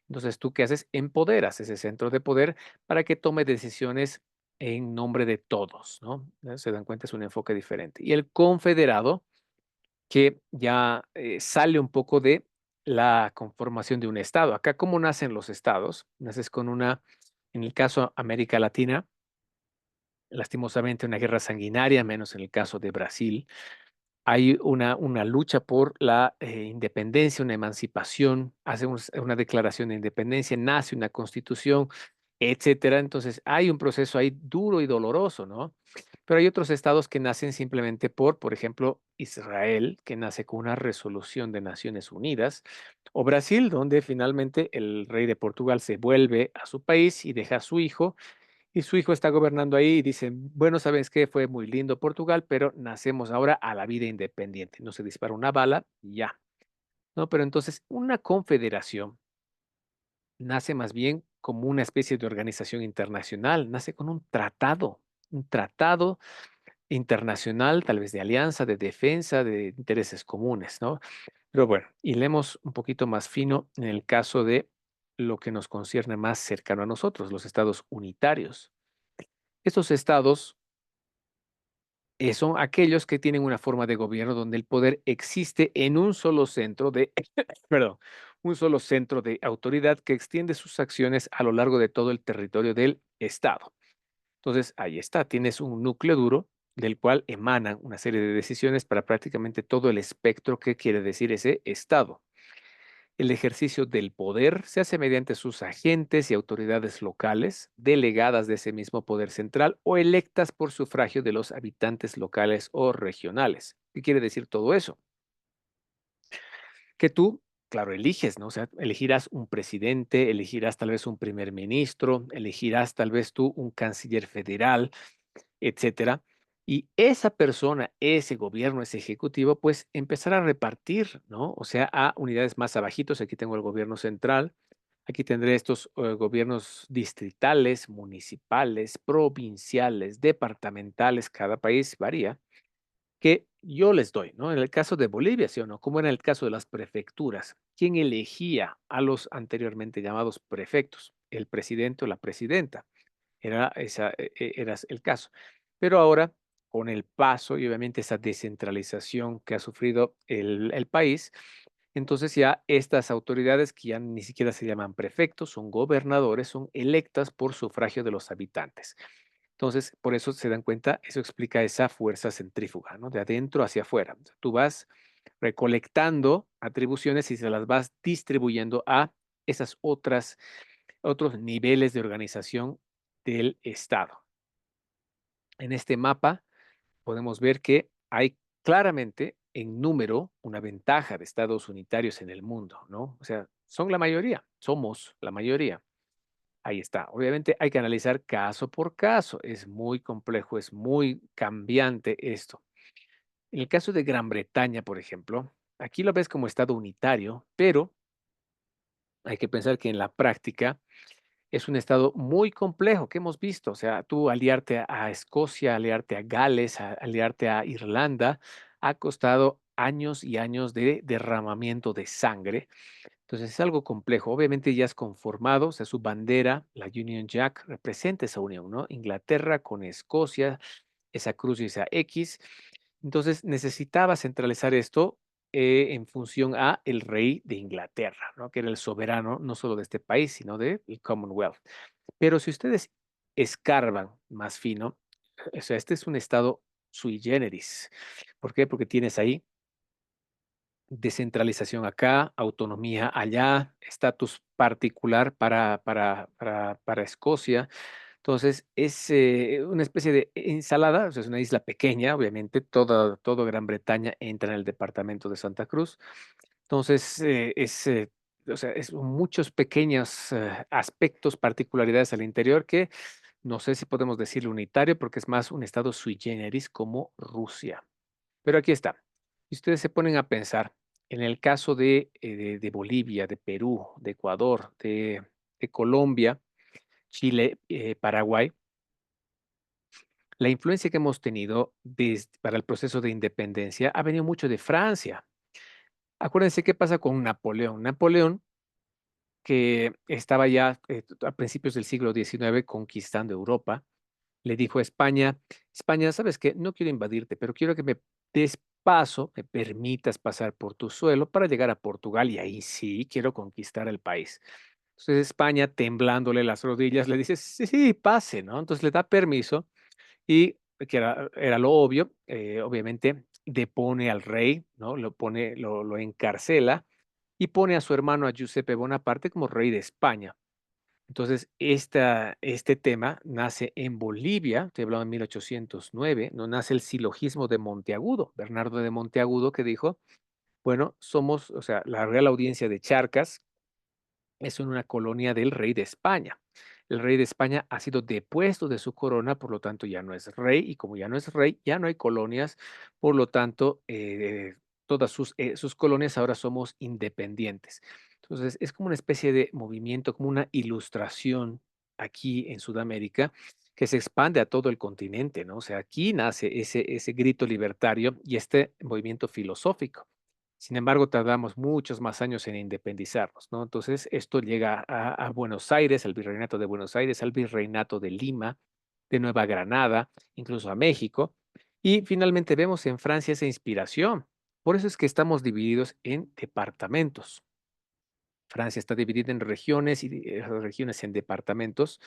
Entonces, ¿tú qué haces? Empoderas ese centro de poder para que tome decisiones en nombre de todos, ¿no? Se dan cuenta, es un enfoque diferente. Y el confederado, que ya sale un poco de la conformación de un estado. Acá, ¿cómo nacen los estados? Naces con en el caso América Latina, lastimosamente una guerra sanguinaria, menos en el caso de Brasil. Hay una lucha por la independencia, una emancipación, hace una declaración de independencia, nace una constitución, etcétera. Entonces hay un proceso ahí duro y doloroso, ¿no? Pero hay otros estados que nacen simplemente por ejemplo, Israel, que nace con una resolución de Naciones Unidas, o Brasil, donde finalmente el rey de Portugal se vuelve a su país y deja a su hijo y su hijo está gobernando ahí y dicen, bueno, ¿sabes qué? Fue muy lindo Portugal, pero nacemos ahora a la vida independiente. No se dispara una bala y ya. No, pero entonces una confederación nace más bien como una especie de organización internacional, nace con un tratado internacional, tal vez de alianza, de defensa, de intereses comunes, ¿no? Pero bueno, y leemos un poquito más fino en el caso de lo que nos concierne más cercano a nosotros, los estados unitarios. Estos estados son aquellos que tienen una forma de gobierno donde el poder existe en un solo centro perdón, un solo centro de autoridad que extiende sus acciones a lo largo de todo el territorio del Estado. Entonces, ahí está, tienes un núcleo duro del cual emanan una serie de decisiones para prácticamente todo el espectro que quiere decir ese Estado. El ejercicio del poder se hace mediante sus agentes y autoridades locales, delegadas de ese mismo poder central o electas por sufragio de los habitantes locales o regionales. ¿Qué quiere decir todo eso? Que tú, claro, eliges, ¿no? O sea, elegirás un presidente, elegirás tal vez un primer ministro, elegirás tal vez tú un canciller federal, etcétera. Y esa persona, ese gobierno, ese ejecutivo, pues empezará a repartir, ¿no? O sea, a unidades más abajitos. Aquí tengo el gobierno central, aquí tendré estos gobiernos distritales, municipales, provinciales, departamentales, cada país varía, que yo les doy, ¿no? En el caso de Bolivia, ¿sí o no? Como en el caso de las prefecturas, ¿quién elegía a los anteriormente llamados prefectos? El presidente o la presidenta. Era el caso. Pero ahora, con el paso y obviamente esa descentralización que ha sufrido el país, entonces ya estas autoridades que ya ni siquiera se llaman prefectos, son gobernadores, son electas por sufragio de los habitantes. Entonces, por eso se dan cuenta, eso explica esa fuerza centrífuga, ¿no? De adentro hacia afuera. O sea, tú vas recolectando atribuciones y se las vas distribuyendo a esas otros niveles de organización del Estado. En este mapa podemos ver que hay claramente en número una ventaja de estados unitarios en el mundo, ¿no? O sea, son la mayoría, somos la mayoría. Ahí está. Obviamente hay que analizar caso por caso. Es muy complejo, es muy cambiante esto. En el caso de Gran Bretaña, por ejemplo, aquí lo ves como estado unitario, pero hay que pensar que en la práctica es un estado muy complejo que hemos visto. O sea, tú aliarte a Escocia, aliarte a Gales, aliarte a Irlanda, ha costado años y años de derramamiento de sangre. Entonces es algo complejo. Obviamente ya es conformado, o sea, su bandera, la Union Jack, representa esa unión, ¿no? Inglaterra con Escocia, esa cruz y esa X. Entonces necesitaba centralizar esto en función a el rey de Inglaterra, ¿no? Que era el soberano no solo de este país, sino del Commonwealth. Pero si ustedes escarban más fino, o sea, este es un estado sui generis. ¿Por qué? Porque tienes ahí descentralización acá, autonomía allá, estatus particular para Escocia. Entonces, es una especie de ensalada, o sea, es una isla pequeña, obviamente, todo Gran Bretaña entra en el departamento de Santa Cruz. Entonces, o sea, es muchos pequeños aspectos, particularidades al interior que No sé si podemos decirlo unitario porque es más un estado sui generis como Rusia. Pero aquí está. Si ustedes se ponen a pensar en el caso de Bolivia, de Perú, de Ecuador, de Colombia, Chile, Paraguay, la influencia que hemos tenido para el proceso de independencia ha venido mucho de Francia. Acuérdense qué pasa con Napoleón. Napoleón, que estaba ya a principios del siglo XIX conquistando Europa, le dijo a España: España, ¿sabes qué? No quiero invadirte, pero quiero que me des paso, me permitas pasar por tu suelo para llegar a Portugal y ahí sí quiero conquistar el país. Entonces España, temblándole las rodillas, le dice: sí, sí, pase, ¿no? Entonces le da permiso y que era lo obvio, obviamente depone al rey, ¿no? Lo encarcela y pone a su hermano, a Giuseppe Bonaparte, como rey de España. Entonces, este tema nace en Bolivia, estoy hablando de 1809, no nace el silogismo de Monteagudo, Bernardo de Monteagudo, que dijo, bueno, somos, o sea, la Real Audiencia de Charcas es una colonia del rey de España. El rey de España ha sido depuesto de su corona, por lo tanto ya no es rey, y como ya no es rey, ya no hay colonias, por lo tanto, todas sus colonias ahora somos independientes. Entonces, es como una especie de movimiento, como una ilustración aquí en Sudamérica que se expande a todo el continente, ¿no? O sea, aquí nace ese grito libertario y este movimiento filosófico. Sin embargo, tardamos muchos más años en independizarnos, ¿no? Entonces, esto llega a Buenos Aires, al Virreinato de Buenos Aires, al Virreinato de Lima, de Nueva Granada, incluso a México. Y finalmente vemos en Francia esa inspiración. Por eso es que estamos divididos en departamentos. Francia está dividida en regiones y esas regiones en departamentos.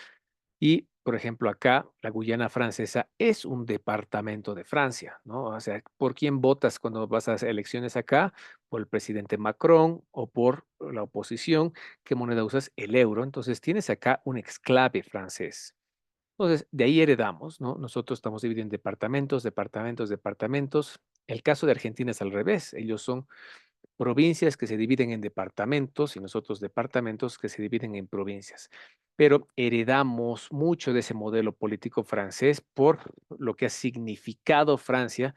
Y, por ejemplo, acá, la Guyana Francesa es un departamento de Francia, ¿no? O sea, ¿por quién votas cuando vas a hacer elecciones acá? ¿Por el presidente Macron o por la oposición? ¿Qué moneda usas? El euro. Entonces, tienes acá un exclave francés. Entonces, de ahí heredamos, ¿no? Nosotros estamos divididos en departamentos, departamentos, departamentos. El caso de Argentina es al revés. Ellos son provincias que se dividen en departamentos y nosotros departamentos que se dividen en provincias. Pero heredamos mucho de ese modelo político francés por lo que ha significado Francia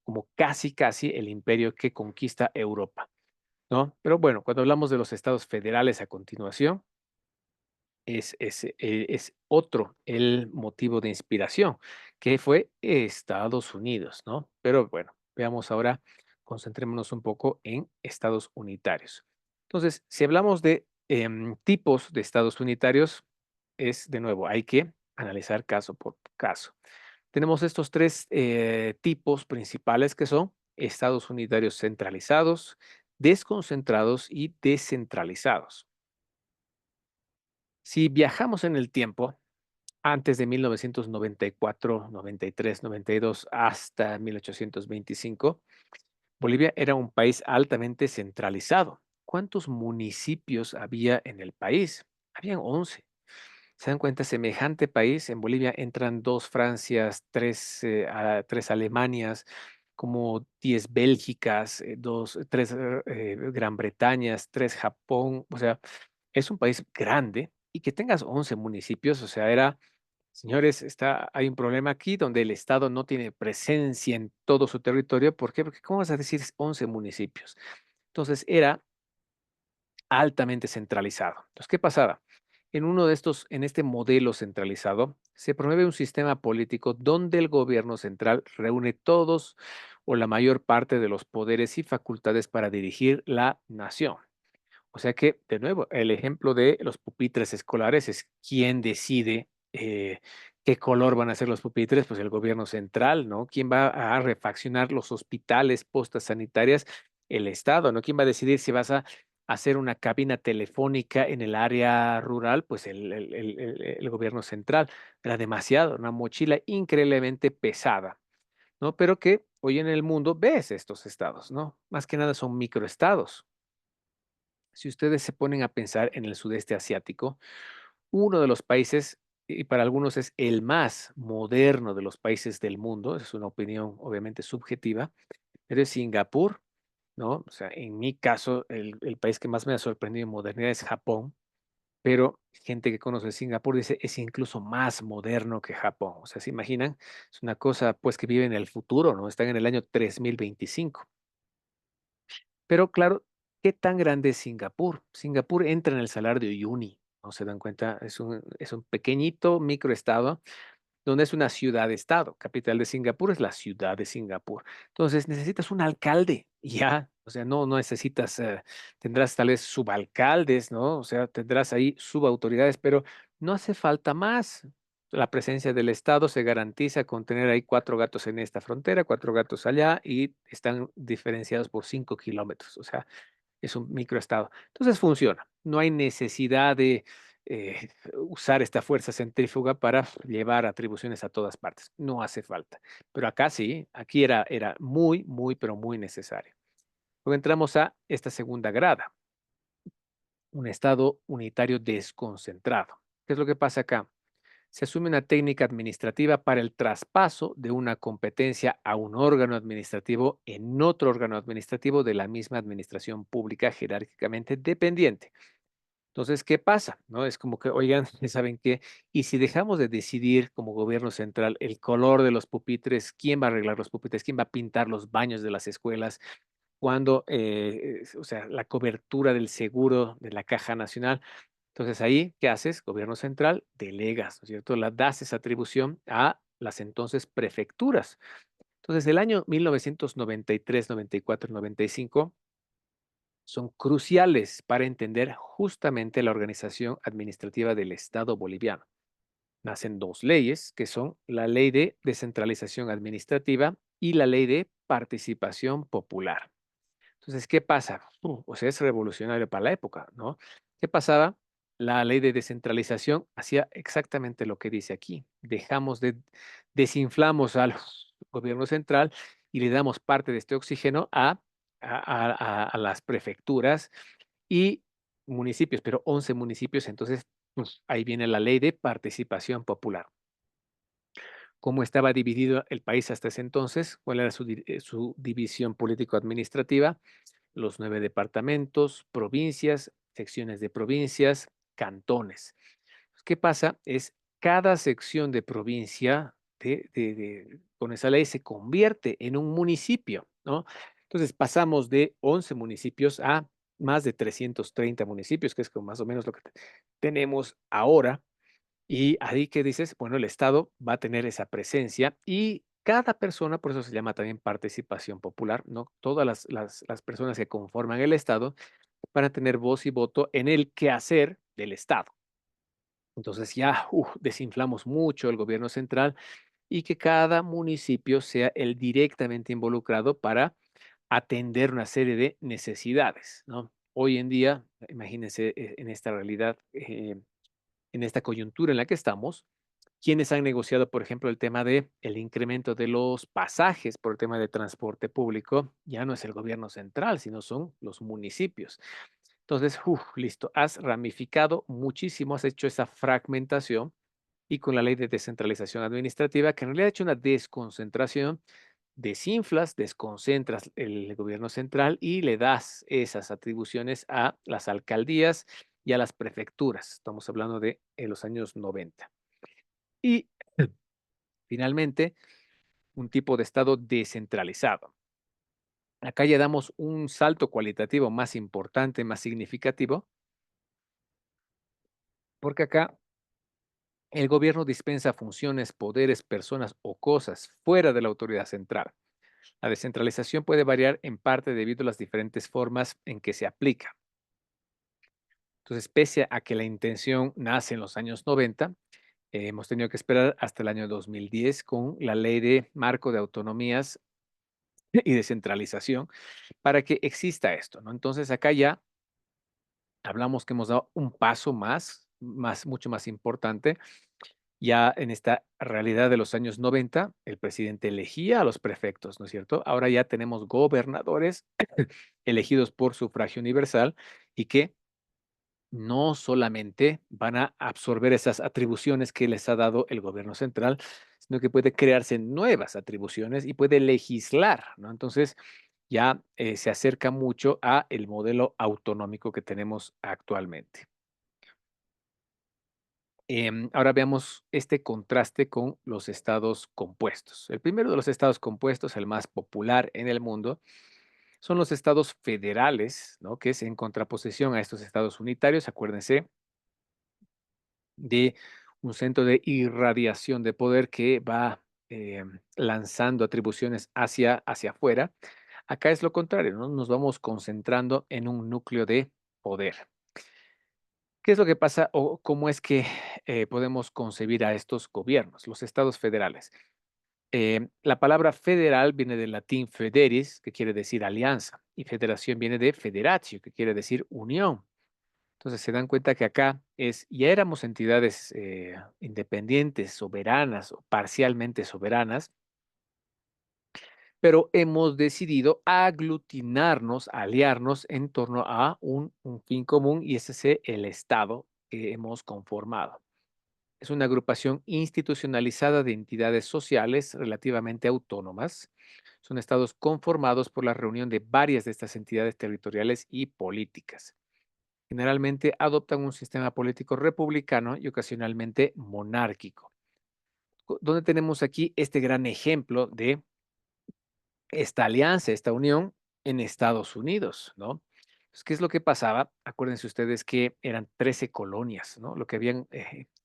como casi, casi el imperio que conquista Europa, ¿no? Pero bueno, cuando hablamos de los estados federales a continuación, es otro el motivo de inspiración, que fue Estados Unidos, ¿no? Pero bueno, veamos ahora, concentrémonos un poco en estados unitarios. Entonces, si hablamos de tipos de estados unitarios, es de nuevo, hay que analizar caso por caso. Tenemos estos tres tipos principales que son estados unitarios centralizados, desconcentrados y descentralizados. Si viajamos en el tiempo, antes de 1994, 93, 92, hasta 1825, Bolivia era un país altamente centralizado. ¿Cuántos municipios había en el país? Habían 11. ¿Se dan cuenta? Semejante país, en Bolivia entran 2 Francias, 3 3 Alemanias, como 10 Bélgicas, 2, 3 Gran Bretañas, 3 Japón. O sea, es un país grande y que tengas 11 municipios, o sea, señores, hay un problema aquí donde el Estado no tiene presencia en todo su territorio. ¿Por qué? Porque ¿cómo vas a decir 11 municipios? Entonces era altamente centralizado. Entonces, ¿qué pasaba? En este modelo centralizado, se promueve un sistema político donde el gobierno central reúne todos o la mayor parte de los poderes y facultades para dirigir la nación. O sea que, de nuevo, el ejemplo de los pupitres escolares es quién decide qué color van a ser los pupitres, pues el gobierno central, ¿no? ¿Quién va a refaccionar los hospitales, postas sanitarias? El Estado, ¿no? ¿Quién va a decidir si vas a hacer una cabina telefónica en el área rural? Pues el gobierno central. Era demasiado, una mochila increíblemente pesada, ¿no? Pero que hoy en el mundo ves estos estados, ¿no? Más que nada son microestados. Si ustedes se ponen a pensar en el sudeste asiático, uno de los países, y para algunos es el más moderno de los países del mundo, es una opinión obviamente subjetiva, pero es Singapur, ¿no? O sea, en mi caso, el país que más me ha sorprendido en modernidad es Japón. pero gente que conoce Singapur dice es incluso más moderno que Japón. O sea, ¿se imaginan? Es una cosa pues que vive en el futuro, ¿no? Están en el año 3025. Pero claro, ¿qué tan grande es Singapur? Singapur entra en el salario de Uyuni, ¿no se dan cuenta? Es un pequeñito microestado donde es una ciudad-estado. Capital de Singapur es la ciudad de Singapur. Entonces necesitas un alcalde, y ya, o sea, no necesitas, tendrás tal vez subalcaldes, ¿no? O sea, tendrás ahí subautoridades, pero no hace falta más. La presencia del Estado se garantiza con tener ahí 4 gatos en esta frontera, 4 gatos allá, y están diferenciados por 5 kilómetros. O sea, es un microestado. Entonces funciona. No hay necesidad de usar esta fuerza centrífuga para llevar atribuciones a todas partes. No hace falta. Pero acá sí, aquí era muy, muy, pero muy necesario. Luego entramos a esta segunda grada, un estado unitario desconcentrado. ¿Qué es lo que pasa acá? Se asume una técnica administrativa para el traspaso de una competencia a un órgano administrativo en otro órgano administrativo de la misma administración pública jerárquicamente dependiente. Entonces, ¿qué pasa? ¿No? Es como que, oigan, ¿saben qué? Y si dejamos de decidir como gobierno central el color de los pupitres, quién va a arreglar los pupitres, quién va a pintar los baños de las escuelas, cuándo, o sea, la cobertura del seguro de la Caja Nacional. Entonces ahí, ¿qué haces? Gobierno central, delegas, ¿no es cierto? La das esa atribución a las entonces prefecturas. Entonces, el año 1993, 94, 95 son cruciales para entender justamente la organización administrativa del Estado boliviano. Nacen dos leyes, que son la Ley de Descentralización Administrativa y la Ley de Participación Popular. Entonces, ¿qué pasa? O sea, es revolucionario para la época, ¿no? ¿Qué pasaba? La ley de descentralización hacía exactamente lo que dice aquí. Desinflamos al gobierno central y le damos parte de este oxígeno a las prefecturas y municipios, pero 11 municipios, entonces ahí viene la ley de participación popular. ¿Cómo estaba dividido el país hasta ese entonces? ¿Cuál era su división político-administrativa? Los 9 departamentos, provincias, secciones de provincias, cantones. ¿Qué pasa? Es cada sección de provincia con esa ley se convierte en un municipio, ¿no? Entonces pasamos de 11 municipios a más de 330 municipios, que es como más o menos lo que tenemos ahora. Y ahí que dices, bueno, el Estado va a tener esa presencia y cada persona, por eso se llama también participación popular, ¿no? Todas las personas que conforman el Estado van a tener voz y voto en el quehacer del Estado. Entonces ya desinflamos mucho el gobierno central y que cada municipio sea el directamente involucrado para atender una serie de necesidades, ¿no? Hoy en día, imagínense en esta realidad, en esta coyuntura en la que estamos, quienes han negociado, por ejemplo, el tema de el incremento de los pasajes por el tema de transporte público, ya no es el gobierno central, sino son los municipios. Entonces, listo, has ramificado muchísimo, has hecho esa fragmentación y con la ley de descentralización administrativa, que en realidad ha hecho una desconcentración, desinflas, desconcentras el gobierno central y le das esas atribuciones a las alcaldías y a las prefecturas. Estamos hablando de en los años 90. Y finalmente, un tipo de Estado descentralizado. Acá ya damos un salto cualitativo más importante, más significativo, porque acá el gobierno dispensa funciones, poderes, personas o cosas fuera de la autoridad central. La descentralización puede variar en parte debido a las diferentes formas en que se aplica. Entonces, pese a que la intención nace en los años 90, hemos tenido que esperar hasta el año 2010 con la ley de marco de autonomías y descentralización para que exista esto, ¿no? Entonces, acá ya hablamos que hemos dado un paso mucho más importante. Ya en esta realidad de los años 90, el presidente elegía a los prefectos, ¿no es cierto? Ahora ya tenemos gobernadores elegidos por sufragio universal y que no solamente van a absorber esas atribuciones que les ha dado el gobierno central, sino que puede crearse nuevas atribuciones y puede legislar, ¿no? Entonces, ya se acerca mucho a el modelo autonómico que tenemos actualmente. Ahora veamos este contraste con los estados compuestos. El primero de los estados compuestos, el más popular en el mundo, son los estados federales, ¿no? Que es en contraposición a estos estados unitarios. Acuérdense de un centro de irradiación de poder que va lanzando atribuciones hacia afuera. Acá es lo contrario, ¿no? Nos vamos concentrando en un núcleo de poder. ¿Qué es lo que pasa o cómo es que podemos concebir a estos gobiernos, los estados federales? La palabra federal viene del latín federis, que quiere decir alianza, y federación viene de federatio, que quiere decir unión. Entonces se dan cuenta que acá ya éramos entidades independientes, soberanas o parcialmente soberanas, pero hemos decidido aglutinarnos, aliarnos en torno a un fin común y ese es el Estado que hemos conformado. Es una agrupación institucionalizada de entidades sociales relativamente autónomas. Son estados conformados por la reunión de varias de estas entidades territoriales y políticas. Generalmente adoptan un sistema político republicano y ocasionalmente monárquico. Donde tenemos aquí este gran ejemplo de esta alianza, esta unión en Estados Unidos, ¿no? Pues, ¿qué es lo que pasaba? Acuérdense ustedes que eran 13 colonias, ¿no? Lo que habían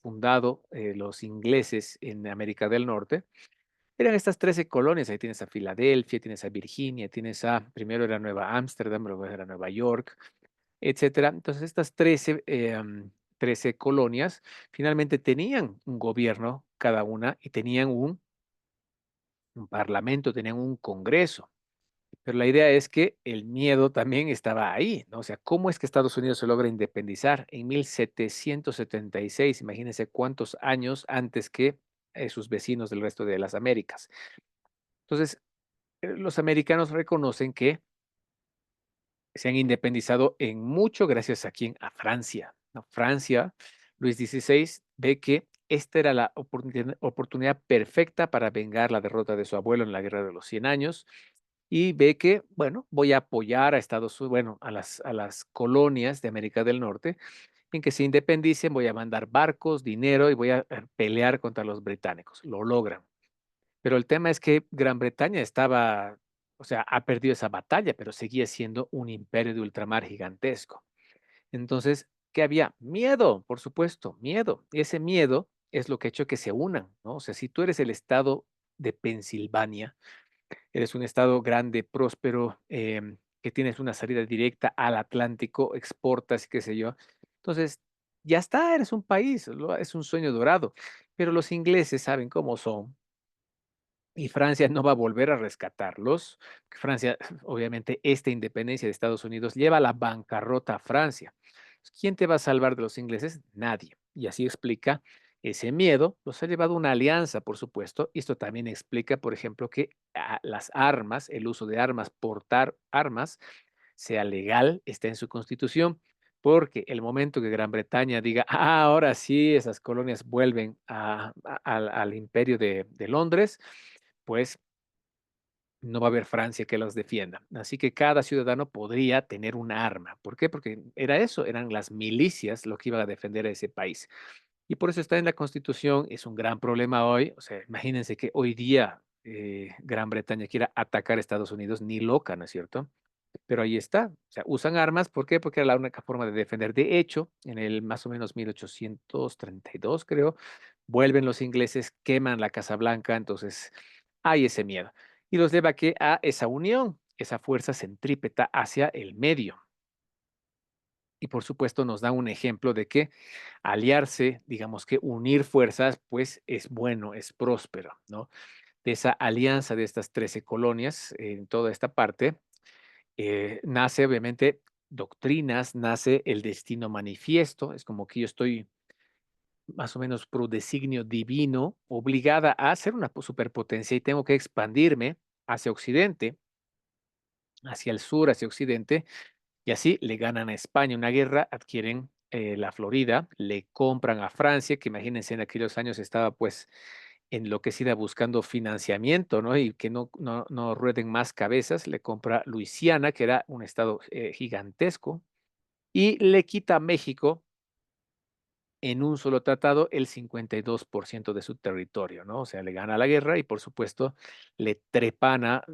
fundado los ingleses en América del Norte. Eran estas 13 colonias. Ahí tienes a Filadelfia, tienes a Virginia, primero era Nueva Ámsterdam, luego era Nueva York, etcétera. Entonces, estas 13 colonias finalmente tenían un gobierno cada una y tenían un parlamento, tenían un congreso. Pero la idea es que el miedo también estaba ahí, ¿no? O sea, ¿cómo es que Estados Unidos se logra independizar? En 1776, imagínense cuántos años antes que sus vecinos del resto de las Américas. Entonces, los americanos reconocen que se han independizado en mucho gracias a quién, a Francia, ¿no? Francia, Luis XVI, ve que esta era la oportunidad perfecta para vengar la derrota de su abuelo en la Guerra de los 100 años y ve que, bueno, voy a apoyar a Estados Unidos, bueno, a las colonias de América del Norte en que se independicen, voy a mandar barcos, dinero y voy a pelear contra los británicos. Lo logran. Pero el tema es que Gran Bretaña estaba, o sea, ha perdido esa batalla, pero seguía siendo un imperio de ultramar gigantesco. Entonces, ¿qué había? Miedo, por supuesto, miedo. Y ese miedo es lo que ha hecho que se unan, ¿no? O sea, si tú eres el estado de Pensilvania, eres un estado grande, próspero, que tienes una salida directa al Atlántico, exportas, qué sé yo. Entonces, ya está, eres un país, es un sueño dorado. Pero los ingleses saben cómo son y Francia no va a volver a rescatarlos. Francia, obviamente, esta independencia de Estados Unidos lleva a la bancarrota a Francia. ¿Quién te va a salvar de los ingleses? Nadie. Y así explica ese miedo, los ha llevado a una alianza, por supuesto. Y esto también explica, por ejemplo, que las armas, el uso de armas, portar armas, sea legal, está en su constitución, porque el momento que Gran Bretaña diga, ahora sí, esas colonias vuelven al imperio de Londres, pues no va a haber Francia que los defienda. Así que cada ciudadano podría tener un arma. ¿Por qué? Porque era eso, eran las milicias lo que iban a defender a ese país. Y por eso está en la Constitución, es un gran problema hoy. O sea, imagínense que hoy día Gran Bretaña quiera atacar a Estados Unidos, ni loca, ¿no es cierto? Pero ahí está. O sea, usan armas, ¿por qué? Porque era la única forma de defender. De hecho, en el más o menos 1832, creo, vuelven los ingleses, queman la Casa Blanca, entonces hay ese miedo. Y los lleva a esa unión, esa fuerza centrípeta hacia el medio. Y por supuesto nos da un ejemplo de que aliarse, digamos que unir fuerzas, pues es bueno, es próspero, ¿no? De esa alianza de estas 13 colonias en toda esta parte, nace obviamente doctrinas, nace el destino manifiesto, es como que yo estoy más o menos por designio divino, obligada a ser una superpotencia y tengo que expandirme hacia Occidente, hacia el sur, hacia Occidente, y así le ganan a España una guerra, adquieren la Florida, le compran a Francia, que imagínense en aquellos años estaba pues enloquecida buscando financiamiento, ¿no? Y que no rueden más cabezas, le compra Luisiana, que era un estado gigantesco, y le quita a México en un solo tratado el 52% de su territorio, ¿no? O sea, le gana la guerra y por supuesto le trepana,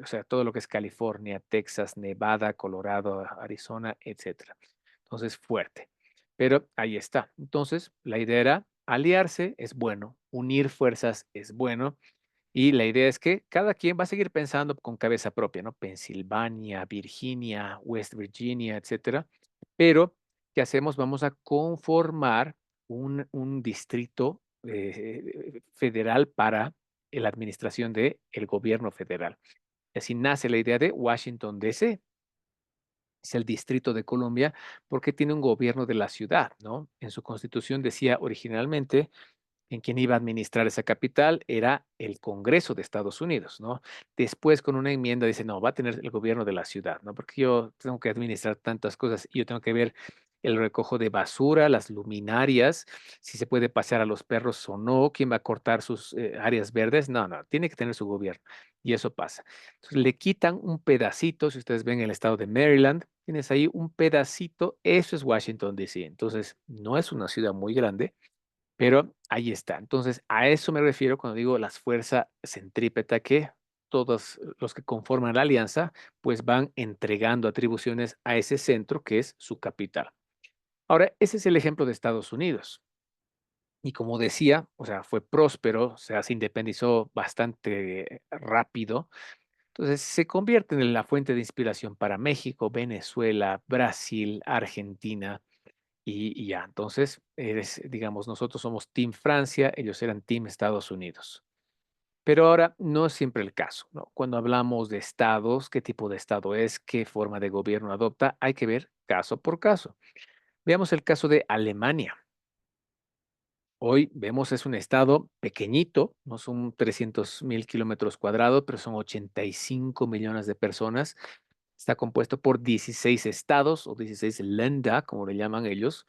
o sea, todo lo que es California, Texas, Nevada, Colorado, Arizona, etcétera. Entonces, fuerte. Pero ahí está. Entonces, la idea era aliarse es bueno, unir fuerzas es bueno, y la idea es que cada quien va a seguir pensando con cabeza propia, ¿no? Pensilvania, Virginia, West Virginia, etcétera. Pero, ¿qué hacemos? Vamos a conformar un distrito federal para la administración del gobierno federal. Y así nace la idea de Washington, D.C. Es el Distrito de Columbia porque tiene un gobierno de la ciudad, ¿no? En su constitución decía originalmente en quien iba a administrar esa capital era el Congreso de Estados Unidos, ¿no? Después, con una enmienda, dice, no, va a tener el gobierno de la ciudad, ¿no? Porque yo tengo que administrar tantas cosas y yo tengo que ver el recojo de basura, las luminarias, si se puede pasear a los perros o no, quién va a cortar sus áreas verdes. No, no, tiene que tener su gobierno. Y eso pasa. Entonces, le quitan un pedacito, si ustedes ven el estado de Maryland, tienes ahí un pedacito, eso es Washington, D.C. Entonces, no es una ciudad muy grande, pero ahí está. Entonces, a eso me refiero cuando digo las fuerzas centrípeta, que todos los que conforman la alianza, pues van entregando atribuciones a ese centro que es su capital. Ahora, ese es el ejemplo de Estados Unidos. Y como decía, o sea, fue próspero, o sea, se independizó bastante rápido. Entonces, se convierte en la fuente de inspiración para México, Venezuela, Brasil, Argentina. Y ya, entonces, digamos, nosotros somos Team Francia, ellos eran Team Estados Unidos. Pero ahora no es siempre el caso, ¿no? Cuando hablamos de estados, qué tipo de estado es, qué forma de gobierno adopta, hay que ver caso por caso. Veamos el caso de Alemania. Hoy vemos es un estado pequeñito, no son 300.000 kilómetros cuadrados, pero son 85 millones de personas. Está compuesto por 16 estados o 16 Länder, como le llaman ellos.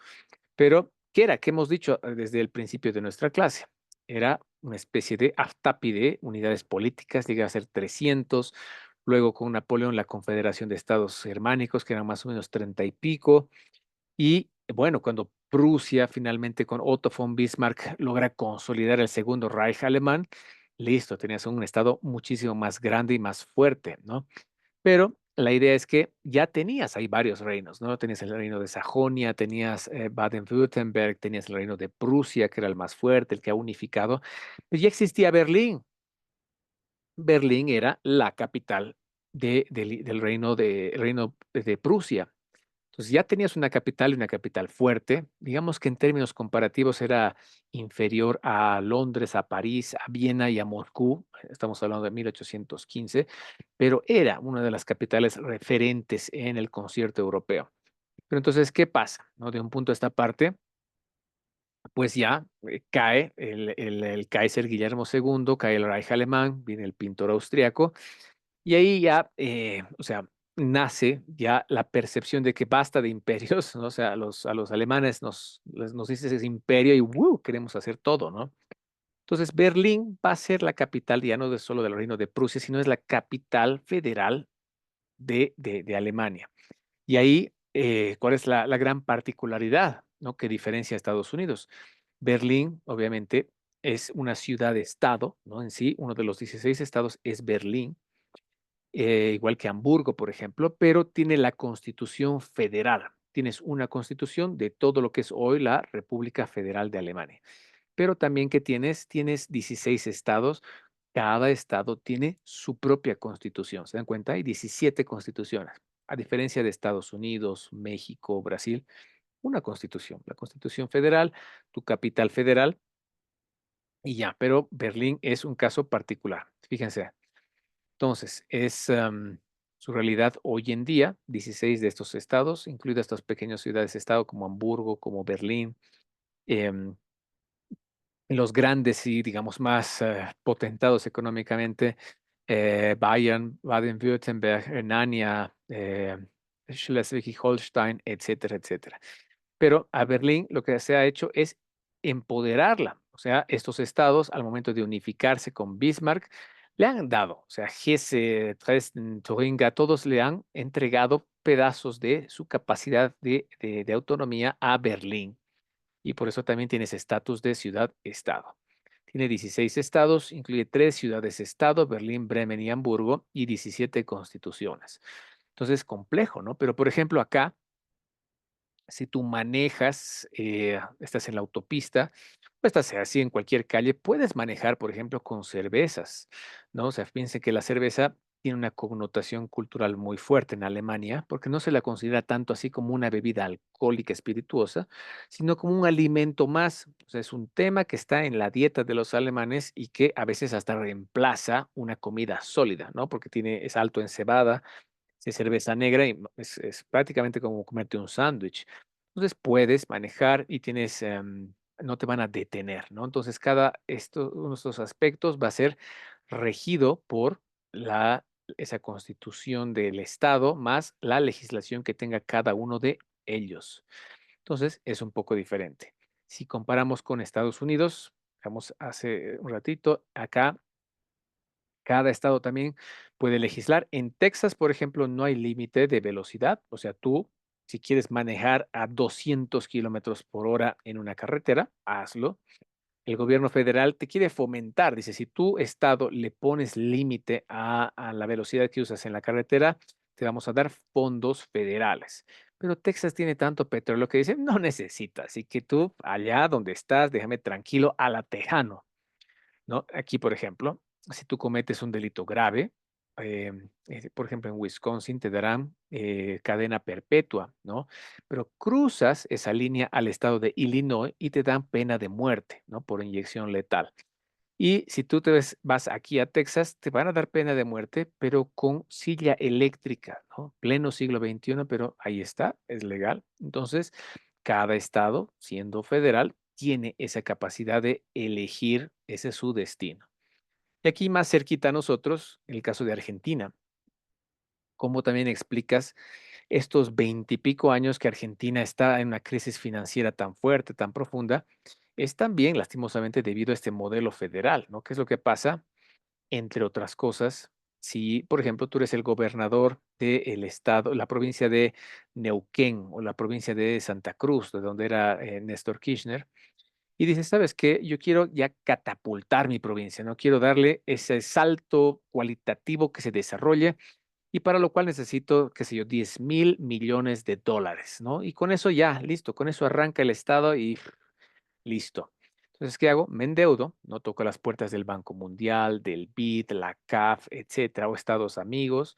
Pero, ¿qué era? ¿Qué hemos dicho desde el principio de nuestra clase? Era una especie de aftápide, unidades políticas, llega a ser 300. Luego con Napoleón, la Confederación de Estados Germánicos, que eran más o menos 30 y pico. Y bueno, cuando Prusia finalmente con Otto von Bismarck logra consolidar el segundo Reich alemán, listo, tenías un estado muchísimo más grande y más fuerte, ¿no? Pero la idea es que ya tenías ahí varios reinos, ¿no? Tenías el reino de Sajonia, tenías Baden-Württemberg, tenías el reino de Prusia, que era el más fuerte, el que ha unificado, pero ya existía Berlín. Berlín era la capital del reino de Prusia. Entonces ya tenías una capital y una capital fuerte. Digamos que en términos comparativos era inferior a Londres, a París, a Viena y a Moscú. Estamos hablando de 1815, pero era una de las capitales referentes en el concierto europeo. Pero entonces, ¿qué pasa? ¿No? De un punto a esta parte, pues ya cae el Kaiser Guillermo II, cae el Reich alemán, viene el pintor austriaco y ahí ya, o sea, nace ya la percepción de que basta de imperios, ¿no? O sea, a los alemanes nos dice ese imperio y queremos hacer todo, ¿no? Entonces, Berlín va a ser la capital ya no de solo del Reino de Prusia, sino es la capital federal de Alemania. Y ahí, ¿cuál es la gran particularidad, ¿no? Que diferencia a Estados Unidos? Berlín, obviamente, es una ciudad-estado, ¿no? En sí, uno de los 16 estados es Berlín, igual que Hamburgo, por ejemplo, pero tiene la constitución federal. Tienes una constitución de todo lo que es hoy la República Federal de Alemania. Pero también que tienes 16 estados. Cada estado tiene su propia constitución. ¿Se dan cuenta? Hay 17 constituciones. A diferencia de Estados Unidos, México, Brasil, una constitución. La constitución federal, tu capital federal y ya. Pero Berlín es un caso particular. Fíjense, entonces, es su realidad hoy en día, 16 de estos estados, incluidas estas pequeñas ciudades-estado como Hamburgo, como Berlín, em, los grandes y, digamos, más potentados económicamente, Bayern, Baden-Württemberg, Renania, Schleswig y Holstein, etcétera, etcétera. Pero a Berlín lo que se ha hecho es empoderarla. O sea, estos estados, al momento de unificarse con Bismarck, le han dado, o sea, Hesse, Dresden, Turingia, todos le han entregado pedazos de su capacidad de autonomía a Berlín. y por eso también tiene ese estatus de ciudad-estado. Tiene 16 estados, incluye 3 ciudades-estado, Berlín, Bremen y Hamburgo, y 17 constituciones. Entonces, complejo, ¿no? Pero, por ejemplo, acá si tú manejas, estás en la autopista, o estás así en cualquier calle, puedes manejar, por ejemplo, con cervezas, ¿no? O sea, piensen que la cerveza tiene una connotación cultural muy fuerte en Alemania, porque no se la considera tanto así como una bebida alcohólica espirituosa, sino como un alimento más. O sea, es un tema que está en la dieta de los alemanes y que a veces hasta reemplaza una comida sólida, ¿no? Porque es alto en cebada, es cerveza negra y es prácticamente como comerte un sándwich. Entonces puedes manejar y no te van a detener, ¿no? Entonces uno de estos aspectos va a ser regido por esa constitución del Estado más la legislación que tenga cada uno de ellos. Entonces es un poco diferente. Si comparamos con Estados Unidos, vamos hace un ratito, acá cada estado también puede legislar. En Texas, por ejemplo, no hay límite de velocidad. O sea, tú, si quieres manejar a 200 kilómetros por hora en una carretera, hazlo. El gobierno federal te quiere fomentar. Dice, si tu estado le pones límite a la velocidad que usas en la carretera, te vamos a dar fondos federales. Pero Texas tiene tanto petróleo que dice, no necesitas. Así que tú, allá donde estás, déjame tranquilo a la tejano. ¿No? Aquí, por ejemplo, si tú cometes un delito grave, por ejemplo, en Wisconsin te darán cadena perpetua, ¿no? Pero cruzas esa línea al estado de Illinois y te dan pena de muerte, ¿no? Por inyección letal. Y si tú vas aquí a Texas, te van a dar pena de muerte, pero con silla eléctrica, ¿no? Pleno siglo XXI, pero ahí está, es legal. Entonces, cada estado, siendo federal, tiene esa capacidad de elegir, ese es su destino. Y aquí más cerquita a nosotros, el caso de Argentina. ¿Cómo también explicas estos 20 y pico años que Argentina está en una crisis financiera tan fuerte, tan profunda? Es también, lastimosamente, debido a este modelo federal, ¿no? ¿Qué es lo que pasa? Entre otras cosas, si, por ejemplo, tú eres el gobernador del estado, la provincia de Neuquén o la provincia de Santa Cruz, de donde era Néstor Kirchner, y dices, ¿sabes qué? Yo quiero ya catapultar mi provincia, ¿no? Quiero darle ese salto cualitativo que se desarrolle y para lo cual necesito, qué sé yo, 10.000 millones de dólares, ¿no? Y con eso ya, listo, con eso arranca el estado y listo. Entonces, ¿qué hago? Me endeudo, no toco las puertas del Banco Mundial, del BID, la CAF, etcétera, o Estados amigos,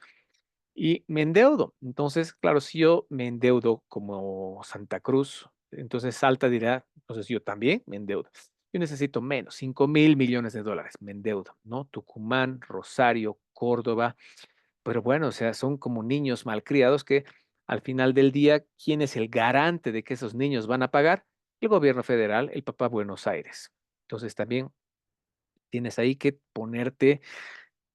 y me endeudo. Entonces, claro, si yo me endeudo como Santa Cruz, entonces Salta dirá, entonces yo también me endeudo. Yo necesito menos, 5.000 millones de dólares, me endeudo, ¿no? Tucumán, Rosario, Córdoba, pero bueno, o sea, son como niños malcriados que al final del día, ¿quién es el garante de que esos niños van a pagar? El gobierno federal, el papá Buenos Aires. Entonces también tienes ahí que ponerte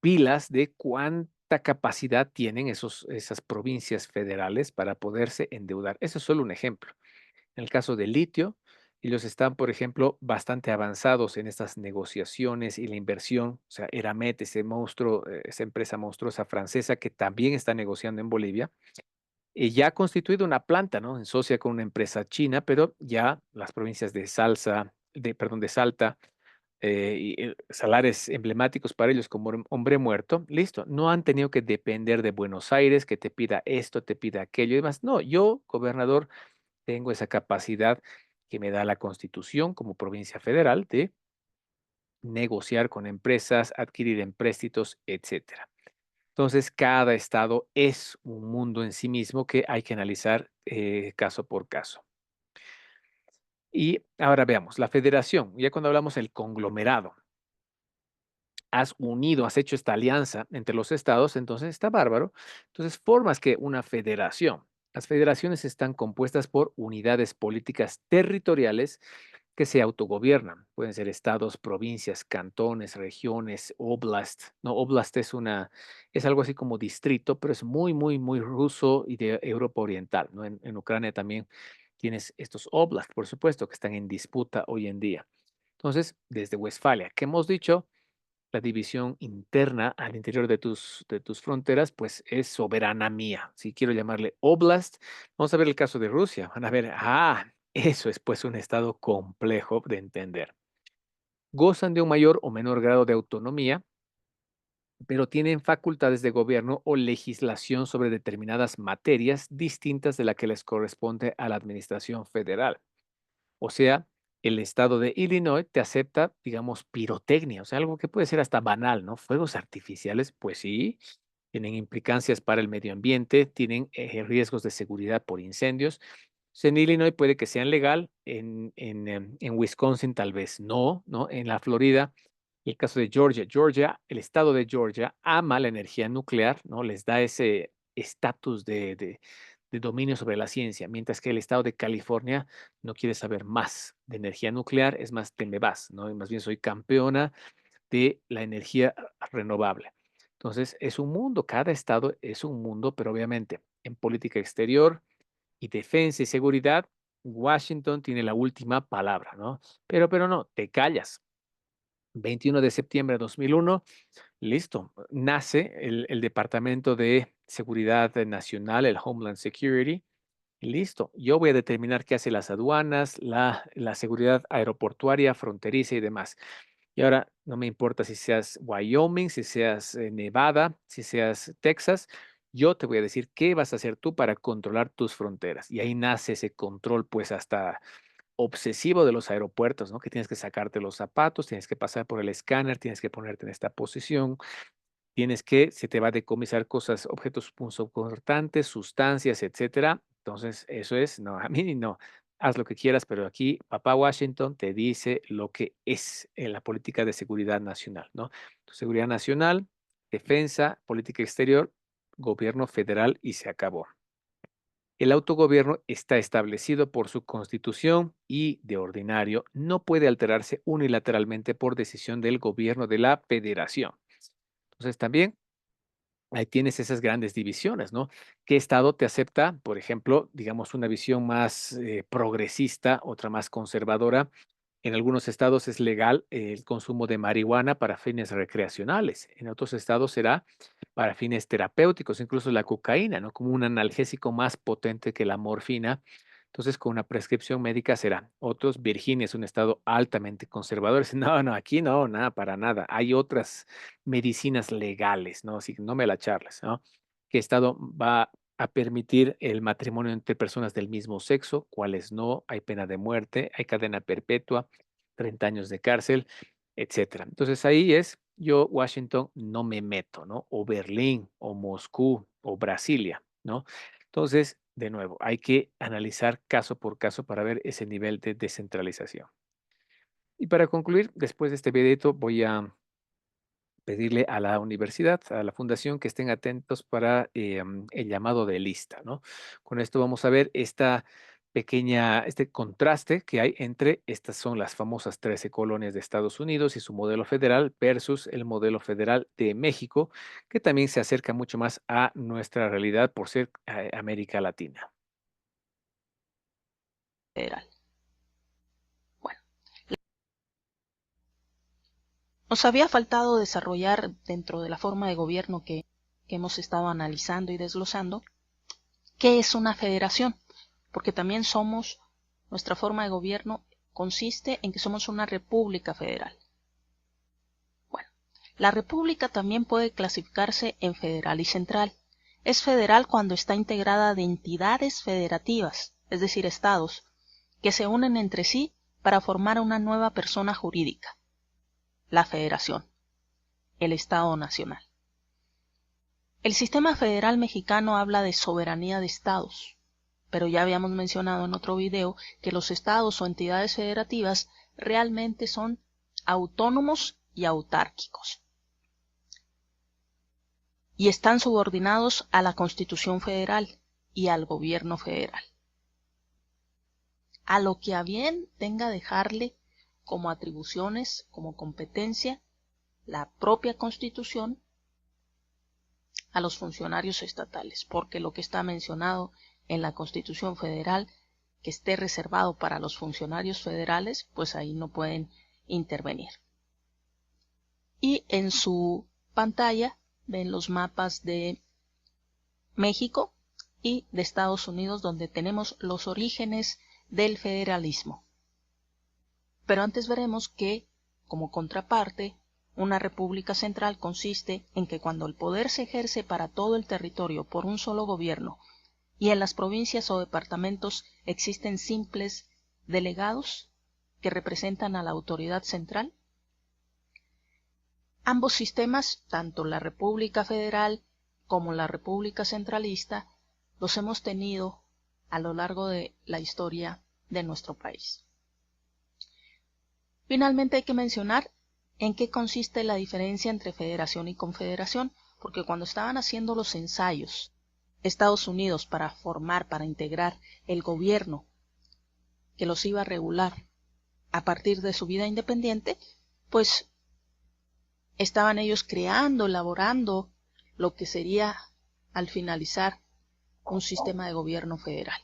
pilas de cuánta capacidad tienen esas provincias federales para poderse endeudar. Eso es solo un ejemplo. En el caso del litio, ellos están, por ejemplo, bastante avanzados en estas negociaciones y la inversión. O sea, Eramet, ese monstruo, esa empresa monstruosa francesa que también está negociando en Bolivia, ya ha constituido una planta, ¿no? En socia con una empresa china, pero ya las provincias de Salta, y salares emblemáticos para ellos como Hombre Muerto, listo, no han tenido que depender de Buenos Aires, que te pida esto, te pida aquello y demás. No, yo, gobernador, tengo esa capacidad que me da la Constitución como provincia federal de negociar con empresas, adquirir empréstitos, etcétera. Entonces, cada estado es un mundo en sí mismo que hay que analizar caso por caso. Y ahora veamos, la federación, ya cuando hablamos del conglomerado, has hecho esta alianza entre los estados, entonces está bárbaro. Entonces formas que una federación. Las federaciones están compuestas por unidades políticas territoriales que se autogobiernan. Pueden ser estados, provincias, cantones, regiones, oblast. No, oblast es algo así como distrito, pero es muy, muy, muy ruso y de Europa Oriental, ¿no? En Ucrania también tienes estos oblast, por supuesto, que están en disputa hoy en día. Entonces, desde Westfalia, que hemos dicho, la división interna al interior de tus fronteras, pues es soberana mía. Si quiero llamarle oblast, vamos a ver el caso de Rusia. Van a ver, Eso es pues un estado complejo de entender. Gozan de un mayor o menor grado de autonomía, pero tienen facultades de gobierno o legislación sobre determinadas materias distintas de la que les corresponde a la administración federal. O sea, el estado de Illinois te acepta, digamos, pirotecnia, o sea, algo que puede ser hasta banal, ¿no? Fuegos artificiales, pues sí, tienen implicancias para el medio ambiente, tienen riesgos de seguridad por incendios. En Illinois puede que sean legal, en Wisconsin tal vez no, ¿no? En la Florida, el caso de Georgia, el estado de Georgia ama la energía nuclear, ¿no? Les da ese estatus de dominio sobre la ciencia, mientras que el estado de California no quiere saber más de energía nuclear, es más, te me vas, ¿no? Y más bien soy campeona de la energía renovable. Entonces, es un mundo, cada estado es un mundo, pero obviamente en política exterior y defensa y seguridad, Washington tiene la última palabra, ¿no? Pero no, te callas. 21 de septiembre de 2001, listo, nace el Departamento de Seguridad Nacional, el Homeland Security. Y listo, yo voy a determinar qué hace las aduanas, la seguridad aeroportuaria, fronteriza y demás. Y ahora no me importa si seas Wyoming, si seas Nevada, si seas Texas, yo te voy a decir qué vas a hacer tú para controlar tus fronteras. Y ahí nace ese control, pues hasta obsesivo de los aeropuertos, ¿no? Que tienes que sacarte los zapatos, tienes que pasar por el escáner, tienes que ponerte en esta posición, tienes que, se te va a decomisar cosas, objetos punzocortantes, sustancias, etcétera. Entonces, eso es, no, a mí no. Haz lo que quieras, pero aquí papá Washington te dice lo que es en la política de seguridad nacional, ¿no? Tu seguridad nacional, defensa, política exterior, gobierno federal y se acabó. El autogobierno está establecido por su constitución y, de ordinario, no puede alterarse unilateralmente por decisión del gobierno de la federación. Entonces, también ahí tienes esas grandes divisiones, ¿no? ¿Qué estado te acepta, por ejemplo, digamos, una visión más progresista, otra más conservadora? En algunos estados es legal el consumo de marihuana para fines recreacionales. En otros estados será para fines terapéuticos, incluso la cocaína, ¿no? Como un analgésico más potente que la morfina. Entonces, con una prescripción médica será. Otros, Virginia es un estado altamente conservador. Dicen, no, no, aquí no, nada, para nada. Hay otras medicinas legales, ¿no? Así que no me la charles, ¿no? ¿Qué estado va a permitir el matrimonio entre personas del mismo sexo? ¿Cuáles no? Hay pena de muerte, hay cadena perpetua, 30 años de cárcel, etcétera. Entonces ahí es, yo Washington no me meto, ¿no? O Berlín, o Moscú, o Brasilia, ¿no? Entonces, de nuevo, hay que analizar caso por caso para ver ese nivel de descentralización. Y para concluir, después de este videito voy a pedirle a la universidad, a la fundación, que estén atentos para el llamado de lista, ¿no? Con esto vamos a ver este contraste que hay entre estas son las famosas 13 colonias de Estados Unidos y su modelo federal versus el modelo federal de México, que también se acerca mucho más a nuestra realidad por ser América Latina.
Federal. Bueno, nos había faltado desarrollar dentro de la forma de gobierno que hemos estado analizando y desglosando, ¿qué es una federación? Porque también nuestra forma de gobierno consiste en que somos una república federal. Bueno, la república también puede clasificarse en federal y central. Es federal cuando está integrada de entidades federativas, es decir, estados, que se unen entre sí para formar una nueva persona jurídica, la federación, el Estado Nacional. El sistema federal mexicano habla de soberanía de estados, pero ya habíamos mencionado en otro video que los estados o entidades federativas realmente son autónomos y autárquicos y están subordinados a la Constitución Federal y al gobierno federal, a lo que a bien tenga dejarle como atribuciones, como competencia, la propia Constitución a los funcionarios estatales, porque lo que está mencionado en la Constitución Federal que esté reservado para los funcionarios federales, pues ahí no pueden intervenir. Y en su pantalla ven los mapas de México y de Estados Unidos, donde tenemos los orígenes del federalismo. Pero antes veremos que, como contraparte, una república central consiste en que cuando el poder se ejerce para todo el territorio por un solo gobierno y en las provincias o departamentos existen simples delegados que representan a la autoridad central. Ambos sistemas, tanto la República Federal como la República Centralista, los hemos tenido a lo largo de la historia de nuestro país. Finalmente hay que mencionar en qué consiste la diferencia entre federación y confederación, porque cuando estaban haciendo los ensayos Estados Unidos para integrar el gobierno que los iba a regular a partir de su vida independiente, pues estaban ellos elaborando lo que sería al finalizar un sistema de gobierno federal.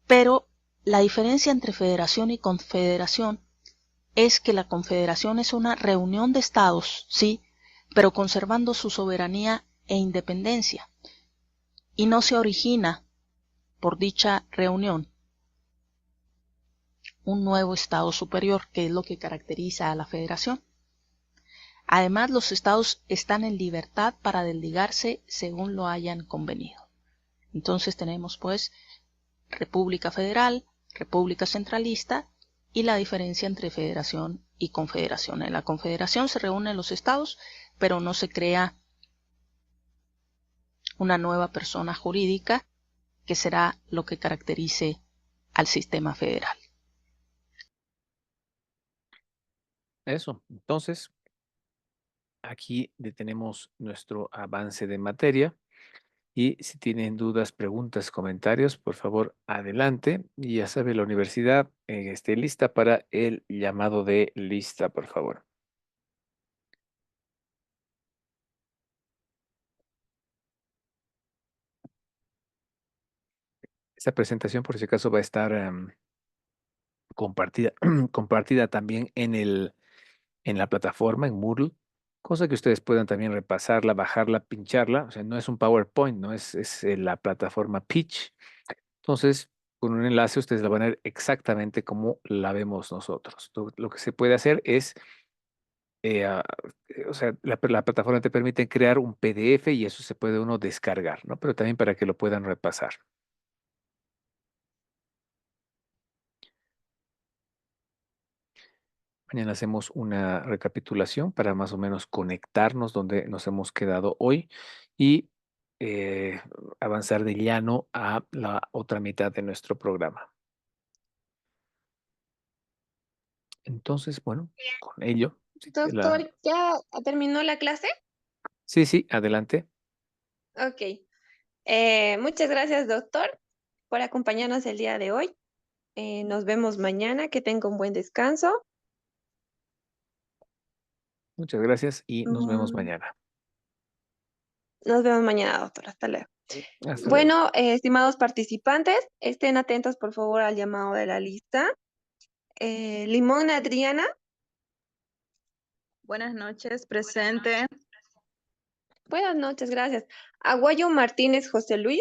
Pero la diferencia entre federación y confederación es que la confederación es una reunión de estados, sí, pero conservando su soberanía e independencia, y no se origina por dicha reunión un nuevo estado superior, que es lo que caracteriza a la federación. Además, los estados están en libertad para desligarse según lo hayan convenido. Entonces tenemos pues República Federal, República Centralista y la diferencia entre federación y confederación. En la confederación se reúnen los estados, pero no se crea una nueva persona jurídica que será lo que caracterice al sistema federal.
Eso. Entonces, aquí detenemos nuestro avance de materia. Y si tienen dudas, preguntas, comentarios, por favor, adelante. Y ya sabe, la universidad esté lista para el llamado de lista, por favor. Esta presentación, por si acaso, va a estar compartida, compartida también en la plataforma, en Moodle, cosa que ustedes puedan también repasarla, bajarla, pincharla. O sea, no es un PowerPoint, no es la plataforma Pitch. Entonces, con un enlace ustedes la van a ver exactamente como la vemos nosotros. Lo que se puede hacer es, o sea, la plataforma te permite crear un PDF y eso se puede uno descargar, ¿no? Pero también para que lo puedan repasar. Mañana hacemos una recapitulación para más o menos conectarnos donde nos hemos quedado hoy y eh, avanzar de llano a la otra mitad de nuestro programa. Entonces, bueno, con ello.
Doctor, ¿ya terminó la clase?
Sí, sí, adelante.
Ok. Muchas gracias, doctor, por acompañarnos el día de hoy. Nos vemos mañana. Que tenga un buen descanso.
Muchas gracias y nos vemos
Mm,
mañana.
Nos vemos mañana, doctor. Hasta luego.
Hasta luego.
Bueno, estimados participantes, estén atentos, por favor, al llamado de la lista. Limón Adriana.
Buenas noches, presente.
Buenas noches, gracias. Aguayo Martínez José Luis.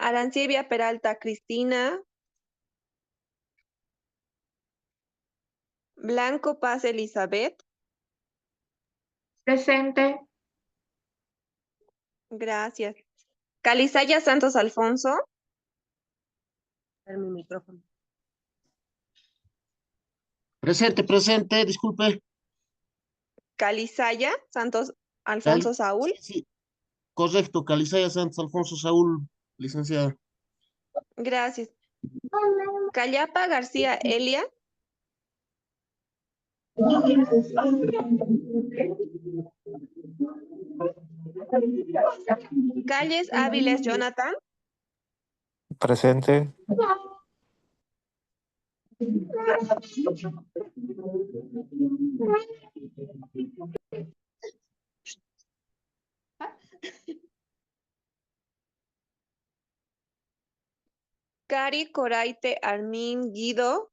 Arancibia Peralta Cristina. Blanco Paz Elizabeth.
Presente.
Gracias. Calizaya Santos Alfonso.
Mi micrófono.
Presente, disculpe.
Calizaya Santos Alfonso Saúl.
Sí, correcto, Calizaya Santos Alfonso Saúl, licenciada.
Gracias. Callapa García Elia. Calles Áviles Jonathan.
Presente.
Cari Coraite Armin Guido.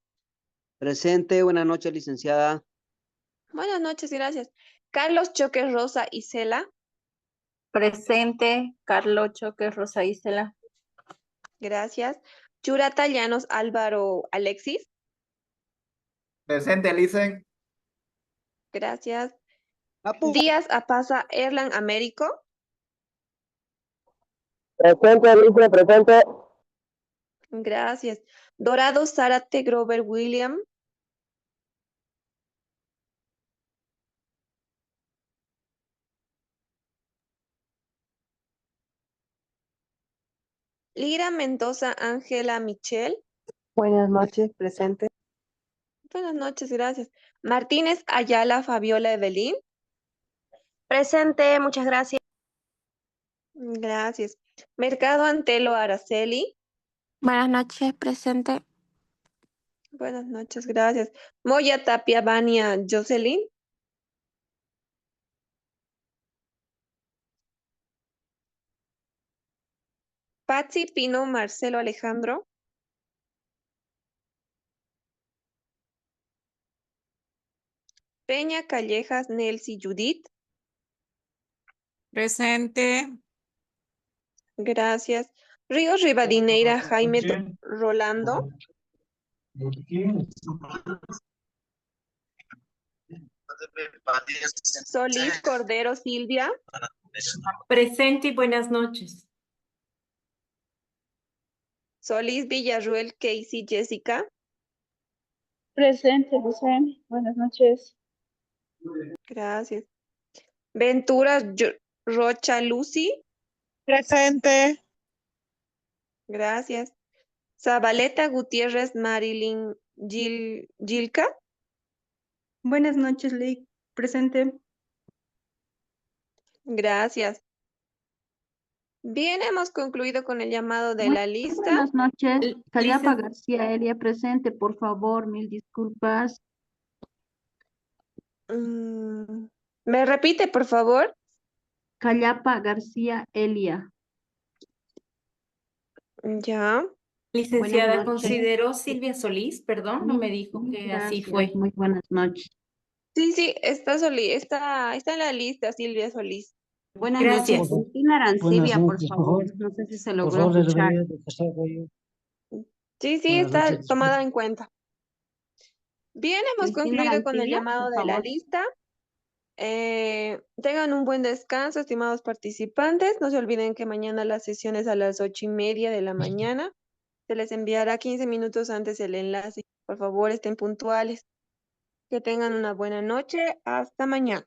Presente, buenas noches, licenciada.
Buenas noches, gracias. Carlos Choque Rosa Isela.
Presente. Carlos Choque Rosa Isela.
Gracias. Churata Llanos Álvaro Alexis.
Presente, Licen.
Gracias. Díaz Apaza Erlan Américo.
Presente, Alicia, presente.
Gracias. Dorado Zárate Grover William. Lira Mendoza Ángela Michelle.
Buenas noches, presente.
Buenas noches, gracias. Martínez Ayala Fabiola Evelyn.
Presente, muchas gracias.
Gracias. Mercado Antelo Araceli.
Buenas noches, presente.
Buenas noches, gracias. Moya Tapia Vania Jocelyn. Patsy Pino Marcelo Alejandro. Peña Callejas Nelcy Judith.
Presente.
Gracias. Ríos Rivadeneira Jaime Rolando. Solís Cordero Silvia.
Presente y buenas noches.
Solís Villarruel Casey Jessica.
Presente, José. Buenas noches.
Gracias. Ventura Rocha Lucy.
Presente.
Gracias. Zabaleta Gutiérrez Marilyn Gilka.
Buenas noches, Lick. Presente.
Gracias. Bien, hemos concluido con el llamado de la lista.
Buenas noches.
L-
Callapa
Lice-
García Elia presente, por favor, mil disculpas.
¿Me repite, por favor?
Callapa García Elia.
Ya.
Licenciada,
Buenas noches.
consideró Silvia Solís, perdón, no me dijo
Mil
que así
gracias,
fue.
muy buenas noches.
Sí, está en la lista, Silvia Solís.
Buenas
Gracias.
noches. Cristina Arancibia, por
noches, por
favor.
favor.
No sé si se
Por
logró
favor, le
escuchar.
debería de pasar rollo.
Sí,
Buenas
está
noches.
tomada en cuenta. Bien, hemos
Cristina
concluido con el
Arancibia,
llamado
por
de la
favor.
lista. Tengan un buen descanso, estimados participantes. No se olviden que mañana la sesión es a las 8:30 de la mañana. Se les enviará 15 minutos antes el enlace. Por favor, estén puntuales. Que tengan una buena noche. Hasta mañana.